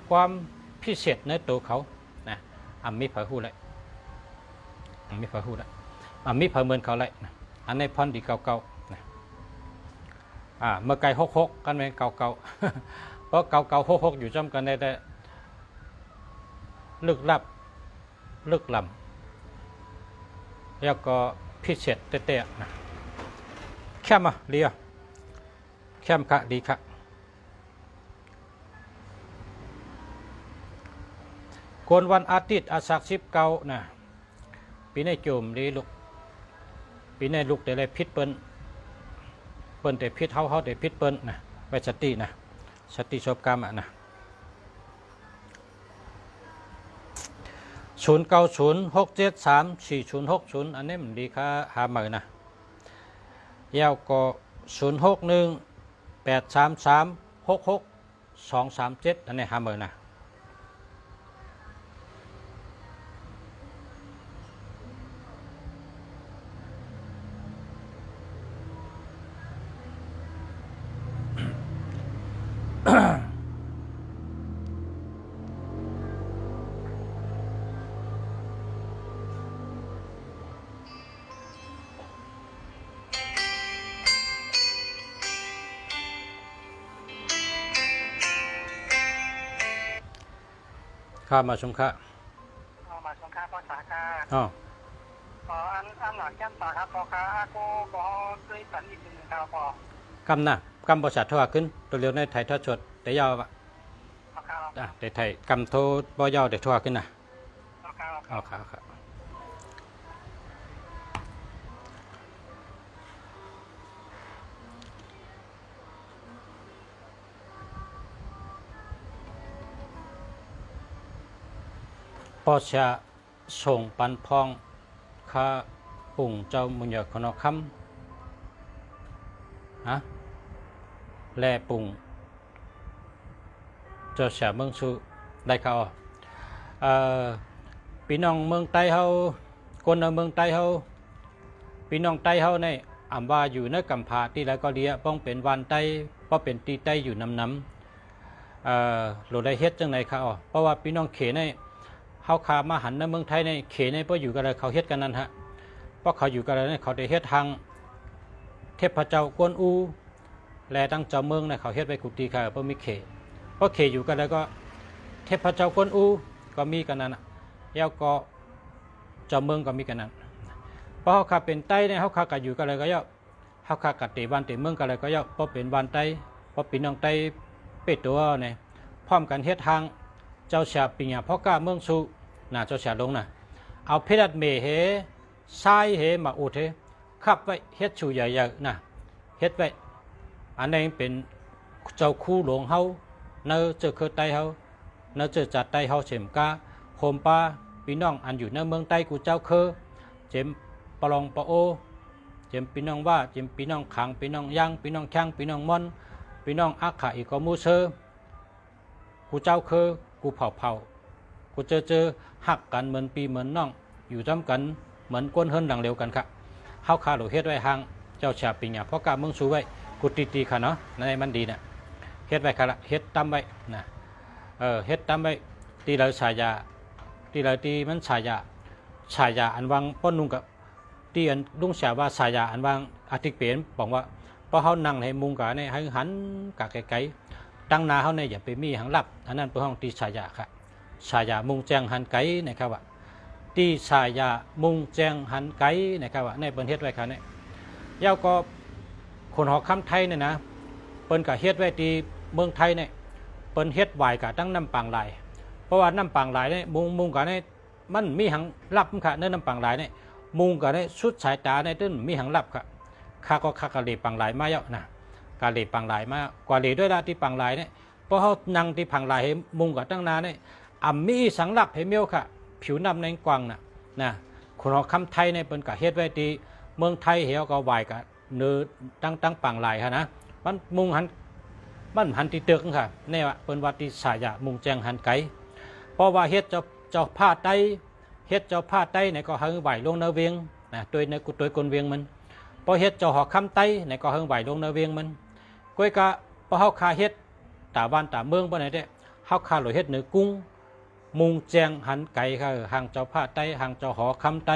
ความพิเศษในตัวเขานะมีเผาหู้ไรมีเผาหู้ไรมีเผาเบิ้นเขาไรนะอันในพรดีเก่าๆนะเมื่อไก่หกกันไหมเก่าๆเพราะเก่าหกอยู่จำกันได้แต่ลึกลับลึกล้ำแล้วก็พิเศษเตะๆนะแค่มาเรียแค่มค่ะดีค่ะกวนวันอาทิตย์อาศักดิ์10 เก่านะปีในโจมดีลูกปีในลูกแต่ไรพิษเปิ้นแต่พิษเฮาแต่พิษเปิ้นนะไว้สตินะสติชอบกรรมนะ0906734060อันนี้มันดีค่ะหาใหม่นะยาวก็061833662237อันนี้หาใหม่นะข้ามาชงค่ะมาสงค่าภาษาค่ะ อ๋อ อันหลังแก้มตาครับพอค่ะก็ด้วยสันอีกหนึ่งครับพอก ำนะกำบริษัทโทรขึ้นตัวเร็วในไทยทอดสดแต่ยาวอ่ะแต่ไทยกำโทรบ่ยาวแต่โทรขึ้นนะเอาครับพอชะส่งปันพองข้าปุ่งเจ้ามุญยคนอคำแลปุ่งเจ้าเสียเมืองสุได้ข่าวพี่น้องเมืองใต้เฮาคนในเมืองใต้เฮาพี่น้องใต้เฮาในว่าอยู่ในกำพาที่แล้วก็เดียป้องเป็นวันใต้เพราะเป็นตีใต้อยู่น้ำโหลดได้เฮ็ดจังไหนข่าวเพราะว่าพี่น้องเขในเขาขามาหันในเมืองไทยในเขในเพราะอยู่กันอะไรเขาเฮ็ดกันนั่นฮะเพราะเขาอยู่กันอะไรเนี่ยเขาได้เฮ็ดทางเทพเจ้ากวนอูและตั้งเจ้าเมืองเนี่ยเขาเฮ็ดไปกุฏิค่ะเพราะมีเขเพราะเขอยู่กันแล้วก็เทพเจ้ากวนอูก็มีกันนั่นแล้วก็เจ้าเมืองก็มีกันนั่นเพราะเขาขาเป็นใต้เนี่ยเขาขากันอยู่กันอะไรก็ย่อเขาขากัดเตะวันเตะเมืองกันอะไรก็ย่อเพราะเป็นวันใต้เพราะเป็นน้องใต้เป็ดตัวเนี่ยพร้อมกันเฮ็ดทางเจ้าชาปิญญาพ่อกล้าเมืองสุน่ะเจ้าชาลงน่ะเอาเพชรเมเหทรายเหมาอุดเหขับไว้เฮ็ดชูใหญ่ๆน่ะเฮ็ดไว้อันนี้เป็นเจ้าคู่หลวงเฮาเนอเจอเคยไตเฮาเนอเจอจัดไตเฮาเฉมกาโคมปาพี่น้องอันอยู่ในเมืองใต้กูเจ้าเคอเจมปลองปะโอเจมพี่น้องว่าเจมพี่น้องขังพี่น้องย่างพี่น้องแข้งพี่น้องมอนพี่น้องอาขาอีกมูเซอกูเจ้าเคอกูเผากูเจอหักกันเหมือนปีเหมือนน้องอยู่จำกันเหมือนก้นเฮิรนหลังเร็วกันครับเฮาคาหลูเฮ็ดไว้ห่างเจ้าชาปิญญาเพราะกาเมืองสูไว้กูตีค่ะเนาะในมันดีเนี่ย เฮ็ดไว้ค่ะละเฮ็ดตั้มไว้นะเฮ็ดตั้มไว้ตีเลยฉายาตีเลยตีมันฉายาอันวางป้อนนุ่งกับตีอันลุงเสียว่าฉายาอันวางอาทิตย์เปลี่ยนบอกว่าพอเขานั่งให้มุงกะเนี่ยให้หันกะไกลๆตั้งนาเขาเนี่ยอย่าไปมีหังลับอันนั้นเป็นห้องตีฉายาค่ะฉายามุงแจงหันไกนะครับว่าตีฉายามุงแจงหันไกนะครับว่าในประเทศไว้ค่ะเนี่ยเย้าก็คนหอคำไทยเนี่ยนะเปิ้นกะเฮ็ดไว้ตีเมืองไทยเนี่ยเปิ้นเฮ็ดไหวกะตั้งน้ำปังลายเพราะว่าน้ำปังลายเนี่ยมุงกะเนี่ยมันมีหังลับค่ะในน้ำปังลายเนี่ยมุงกะเนี่ยสุดสายตาเนี่ยตึ้นมีหังลับค่ะข้าก็ข้ากะเลปังลายมาเยอะนะกะเลปังลายมากว่าเลด้วยละที่ปังลายเนี่ยเพราะเขานั่งที่ปังลายให้มุงกะตั้งนานเนี่ยมีสังลับให้เมียวค่ะผิวน้ำในกวางนะคนหอคำไทยเนี่ยเปิ้นกะเฮ็ดไว้ตีเมืองไทยเหี่ยวก็ไหวกะเนื้อตั้งปังลายค่ะนะมันมุงหันมันหันตีเตือกค่ะเนี่ยว่าเปิ้นว่าตีสายามุงแจงหันไกเพราะว่าเฮ็ดเจ้าผ้าไตเฮ็ดเจ้าผ้าไตเนี่ยก็เฮงไหวลงเนื้อเวียงนะตัวในกุตัวกลเวียงมันพอเฮ็ดเจ้าหอคำไตเนี่ยก็เฮงไหวลงเนื้อเวียงมันก้อยกะพอเฮาคาเฮ็ดตาบ้านตาเมืองบ่ไหนเด้เฮาคาหลอยเฮ็ดเนื้อกุ้งมุงแจงหันไก่ค่ะห่างเจ้าผ้าไตห่างเจ้าหอคำไต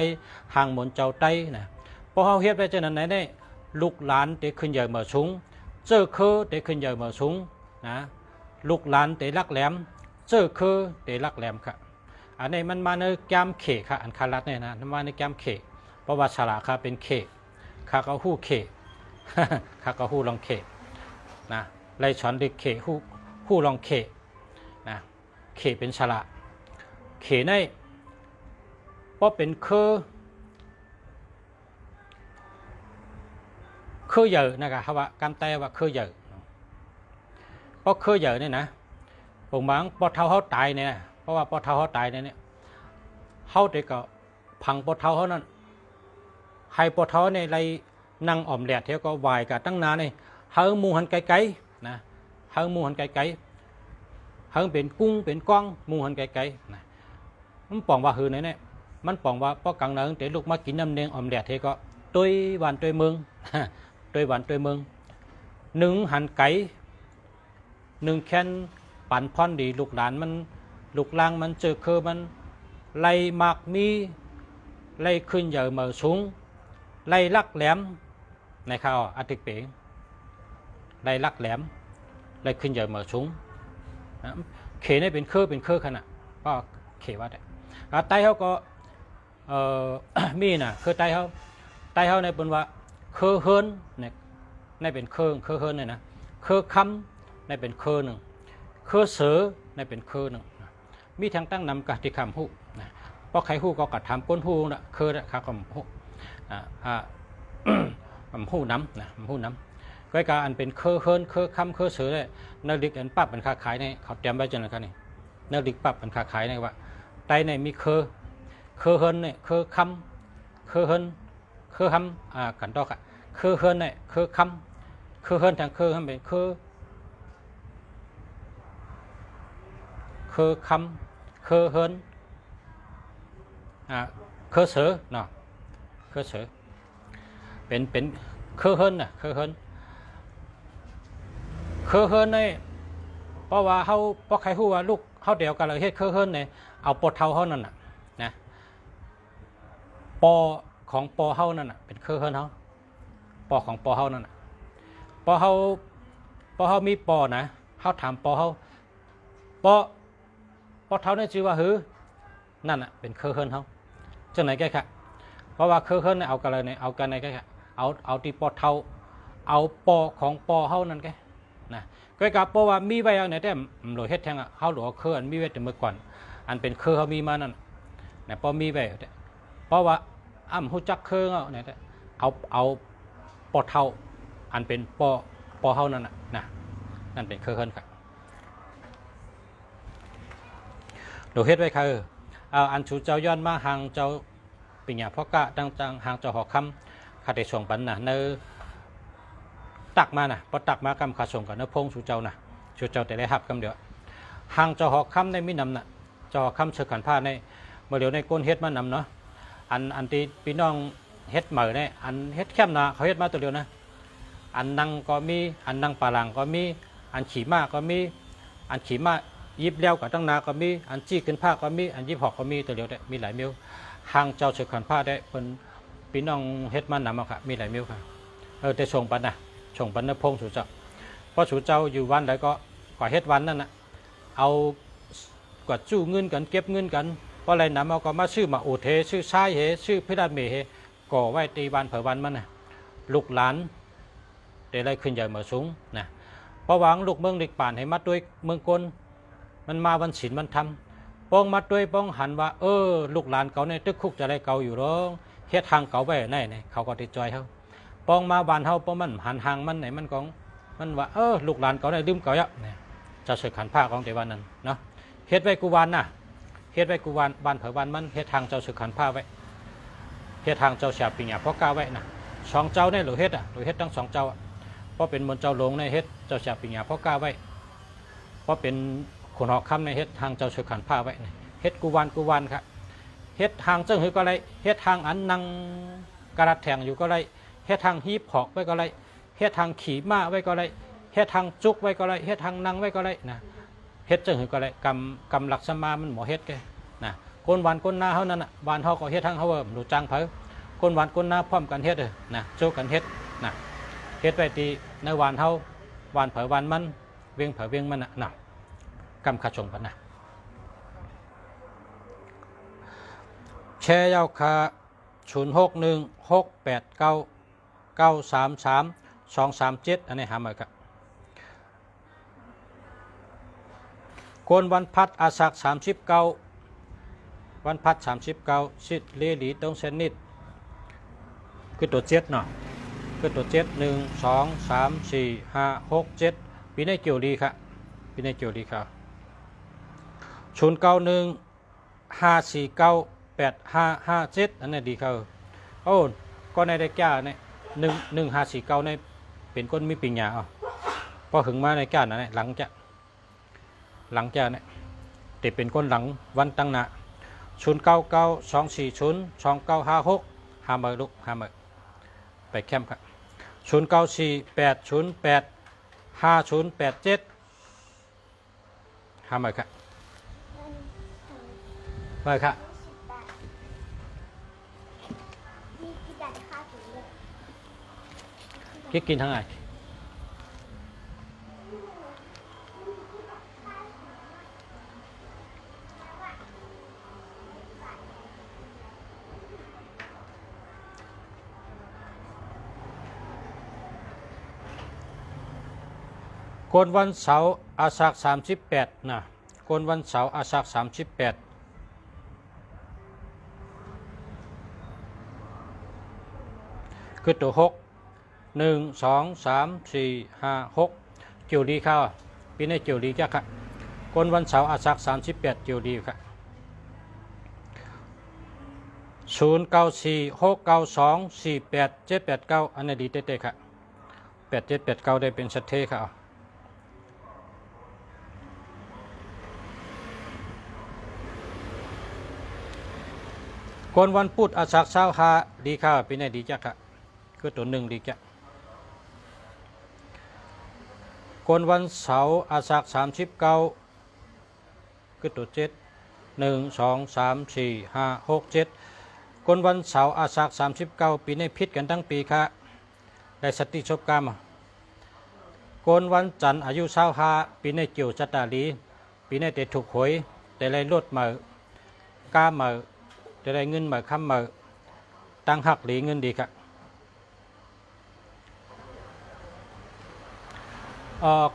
ห่างหมนเจ้าไตนะพอเฮาเฮ็ดไว้จังนั้นไหนลูกหลานเตขึ้นใหญ่มาสูงเจอคือเตขึ้นใหญ่มาสูงนะลูกหลานเตลักแหลมเจอคือเตลักแหลมค่ะอันนี้มันมาในแก้มเขค่ะอันคารัดเนี่ยนะมันมาในแก้มเขเพราะว่าฉลาค่ะเป็นเขข้าก็หู้เขข้าก็หู้ลองเขนะไล่ช้อนดิเขหู้ลองเขนะเขเป็นฉลาเขในเพราะเป็นคือเยอะนะครับว่ากำแต่ว่าคือเยอะเพราะคือเยอะเนี่ยนะผมบางพอเท้าเขาตายเนี่ยเพราะว่าพอเท้าเขาตายเนี่ยเขาเด็กก็พังพอเท้าเขานั่นให้พอเท้าในไรนั่งอ่อมแดดเท่าก็วายกับตั้งนานเนี่ยเฮามูหันไกลๆนะเฮามูหันไกลๆเฮาเป็นกุ้งเป็นก้องมูหันไกลๆนะมันปองว่าหือเนี่ยมันปองว่าพอกังเนิงเดี๋ยวลูกมากินน้ำเนียงอ่อมแดดเท่าก็ตัววันตัวเมืองตัววันตัวเมืองหนึ่งหันไก่หนึ่งแค่นปั่นพอนดีลูกหลานมันลูกลางมันเจอคือมันไล่หมากมีไล่ขึ้นใหญ่เหมือสูงไล่ลักแหลมในข้าวอาทิตย์เป๋งไล่ลักแหลมไล่ขึ้นใหญ่เหมือสูงเขนี่เป็นคือขนาดก็เขว่าแต่ไตเขาก็มีน่ะคือไตเขาในเป็นว่าคือเฮินในเป็นคือเฮินเนี่ยนะคือคำในเป็นคือหนึ่งคือเสือในเป็นคือหนึ่งมีทางตั้งนำกะที่คำหูนะเพราะใครหูก็กระทำก้นหูนะคือนะครับคำหูหูน้ำนะหูน้ำก็การอันเป็นคือเฮินคือคำคือเสือเลยเนื้อดิกอันปั๊บเป็นค้าขายในเขาเตรียมไว้จนนะครับนี่เนื้อดิกปั๊บเป็นค้าขายในว่าไตในมีคือเฮินเนี่ยคือคำคือเฮินคือคำกันดอกอะคือเฮินเนี่ยคือคำคือเฮินทางคือคำเป็นคือคำคือเฮินคือเสือเนาะคือเสือเป็นคือเฮินน่ะคือเฮินเนี่ยเพราะว่าเขาเพราะใครรู้ว่าลูกเขาเดียวกันเลยเฮ็ดคือเฮินเนี่ยเอาปอเท้าเขานั่นน่ะนะปอของปอเฮานั่นน่ะเป็นคือเฮินเฮาปอของปอเฮานั่นน่ะปอเฮามีปอนะเฮาถามปอเฮาปอเท้านี่ชื่อว่าหือนั่นน่ะเป็นคือเฮินเฮาจังไหนแกค่ะเพราะว่าคือเฮินเนี่ยเอากันเลยเนี่ยเอากันในแกค่ะเอาที่ปอเท้าเอาปอของปอเฮานั่นแกนะก็กับเพราะว่ามีไว้เอาไหนแต่หลวงเฮ็ดแทงเฮาหลวงคืออันมีไว้แต่เมื่อก่อนอันเป็นคือเฮามีมานั่นนะพอมีไว้เพราะว่าหูจักเครื่องเอาเนี่ยเอาปอเท่าอันเป็นปอเท่านั่นนะนั่นเป็นเครื่องค่ะโดยเฮ็ดไว้คืออันชูเจ้าย้อนมาหางเจ้าปิญญาพ่อกะตั้งหางเจ้าหอคำคาเดชงปันนะเนื้อตักมานะพอตักมากำคาส่งกับเนื้อพงชูเจ้านะชูเจ้าแต่ได้หับคำเดียวหางเจ้าหอคำในมินำนะเจ้าหอคำเชือกขันผ้าในเมื่อเดี๋ยวในก้นเฮ็ดมานำเนาะอันที่พี่น้องเฮ็ดเหมือเนี่ยอันเฮ็ดแคมนาเขาเฮ็ดมาตัวเดียวนะอันนังก็มีอันนังปลาหลังก็มี อันขี่ม้าก็มีอันขี่ม้ายิบแล้วกับตั้งนาก็มีอันจี้ขึ้นผ้าก็มีอันยิบหอกก็มีตัวเดียวได้มีหลายมิวห่างเจ้าเสือขันผ้าได้เพิ่นพี่น้องเฮ็ดมันนำมาค่ะมีหลายมิวค่ะแต่ส่งปันนะส่งปันนพงสู่เจ้าเพราะสู่เจ้าอยู่วันใดก็เฮ็ดวันนั่นนะเอากว่าจู้เงินกันเก็บเงินกันเพราะอะไรนำเอาก็มาชื่อมาโอเทชื่อชายเฮชื่อพิราเมเฮก่อไว้ตีวันเผอวันมันนะลูกหลานได้ไรขึ้นใหญ่เหมือสูงนะเพราะหวังลูกเมืองเด็กป่านให้มัดด้วยเมืองกลมันมาวันศีลมันทำป้องมัดด้วยป้องหันว่าลูกหลานเขาเนี่ยตึกคุกจะได้เก่าอยู่ร้องเฮ็ดทางเก่าไว้ไหนเนี่ยเขาก็ติดจอยเขาป้องมาบ้านเขาป้องมันหันห่างมันไหนมันของมันว่าลูกหลานเขาได้ลืมเก่าอ่ะเนี่ยจะสืบขันผ้าของแต่วันนั้นเนาะเฮ็ดไว้กูวันน่ะเฮ็ดไว้กูวันบ้านเผอวันมันเฮ็ดทางเจ้าสืบขันผ้าไว้เฮ็ดทางเจ้าเสียปิญญาพ่อกาไว้น่ะสองเจ้าเนี่ยหรือเฮ็ดทั้งสองเจ้าเพราะเป็นมนเจ้าหลวงในเฮ็ดเจ้าเสียปิญญาพ่อกาไว้เพราะเป็นคนหอกคำในเฮ็ดทางเจ้าสืบขันผ้าไว้เฮ็ดกูวันครับเฮ็ดทางเจ้าหือก็ไรเฮ็ดทางอันนังกระดัดแทงอยู่ก็ไรเฮ็ดทางฮีบหอกไว้ก็ไรเฮ็ดทางขี่ม้าไว้ก็ไรเฮ็ดทางจุกไว้ก็ไรเฮ็ดทางนั่งไว้ก็ไรนะเฮ็ดเจ้าหือก็ไรกำหลักสมามันหมอเฮ็ดแกนะคนวันคนหน้าเขานั่นน่ะบ้านเขาก็เฮ็ดทางเขาหนูจังเผอคนวันคนหน้าพร้อมกันเฮ็ดนะโจกันเฮ็ดนะเฮ็ดไว้ตีในวันเขาวันเผอวันมันเวียงเผอเวียงมันน่ะกำขาชงปันนะแชร์ยาวคา061689933237อันนี้หามาครับคนวันพัดอาศัก39วันพัด39สิเลหลีตรงเซนนิดคือตัว7เนาะคือตัว7 1 2 3 4 5 6 7ปีในเกี่ยวดีครับปีในเกี่ยวดีครับ0915498557อันนี้ดีเขาก็ในได้แก่เนี่ย1549ในเป็นคนมีปิญญาพอหึงมาในแก่นั่นหลังจะเนี่ยแต่เป็นคนหลังวันตั้งหน้า0992402956หาเมอลูกหาเมอไปแคมป์ครับ0948085087หาเมอครับเมื่อค่ะคิดกินทั้งไงกนวันเสาร์อาศัก38นะกนวันเสาร์อาศัก38คือตัว6 1 2 3 4 5 6เกี่ยวดีข้าวปีนี้เกี่ยวดีจ้ะครับคนวันเสาร์อาศัก38เกี่ยวดีครับ0946924879อันนี้ดีเต้ๆครับ8789ได้เป็นสัตเทครับคนวันพุธอาศัก25ดีข้าวปีนี้ดีจ้ะครับคือตัว1ดีจ้ะคนวันเสาร์อาศัก39คือตัว7 1 2 3 4 5 6 7คนวันเสาร์อาศัก39ปีนี้พิษกันทั้งปีค่ะได้สติชบกรรมคนวันจันทร์อายุ25ปีนี้เกี่ยวจัตตาลีปีนี้ได้ถูกหวยได้ไรลดมากล้ามาได้ไรเงินมาค้ำมาตั้งหักหลีเงินดีค่ะ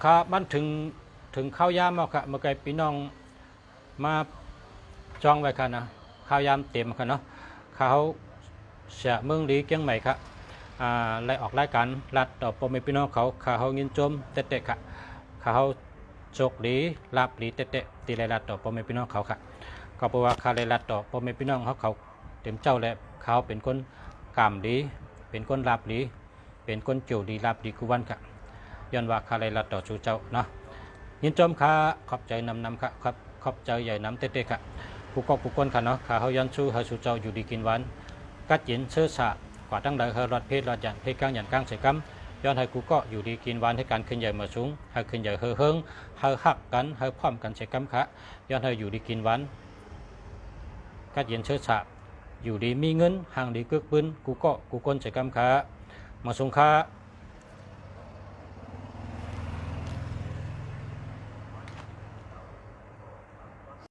ครับมันถึงข้าวยามแล้วครับเมื่อไงพี่น้องมาจองไว้ค่ะนะข้าวยามเต็มค่ะเนาะเขาเสียเมืองลีเกียงใหม่ครับไล่ออกรายการรัดต่อพ่อแม่พี่น้องเขาเงินจมเตะๆค่ะเขาโจกหลีลาบหลีเตะๆตีไล่รัดต่อพ่อแม่พี่น้องเขาค่ะก็เพราะว่าเขาไล่รัดต่อพ่อแม่พี่น้องเขาเต็มเจ้าแล้วเขาเป็นคนกามดีเป็นคนลาบหลีเป็นคนเกี่ยวดีลาบดีกุวันค่ะย้อนว่าคาไลลัดต่อชูเจ้าเนาะยินจมค่ะขอบใจนำค่ะครับขอบใจใหญ่น้ำเต้ๆค่ะผู้กอบผู้คนค่ะเนาะข้าเขายันชูเฮาชูเจ้าอยู่ดีกินหวานกัดยินเชื้อสะกว่าตั้งแต่เฮารอดเพศรอดยันเพศกลางยันกลางใส่กำ ย้อนให้กูก็อยู่ดีกินหวานให้การขึ้นใหญ่มาสูงให้ขึ้นใหญ่เฮิงให้หักกันให้พร้อมกันใช้กำคะย้อนให้อยู่ดีกินหวานกัดเย็นเชื้อฉะอยู่ดีมีเงินห่างดีกึกปืนกูก็กูก้นใช้กำคะมาสูงค้า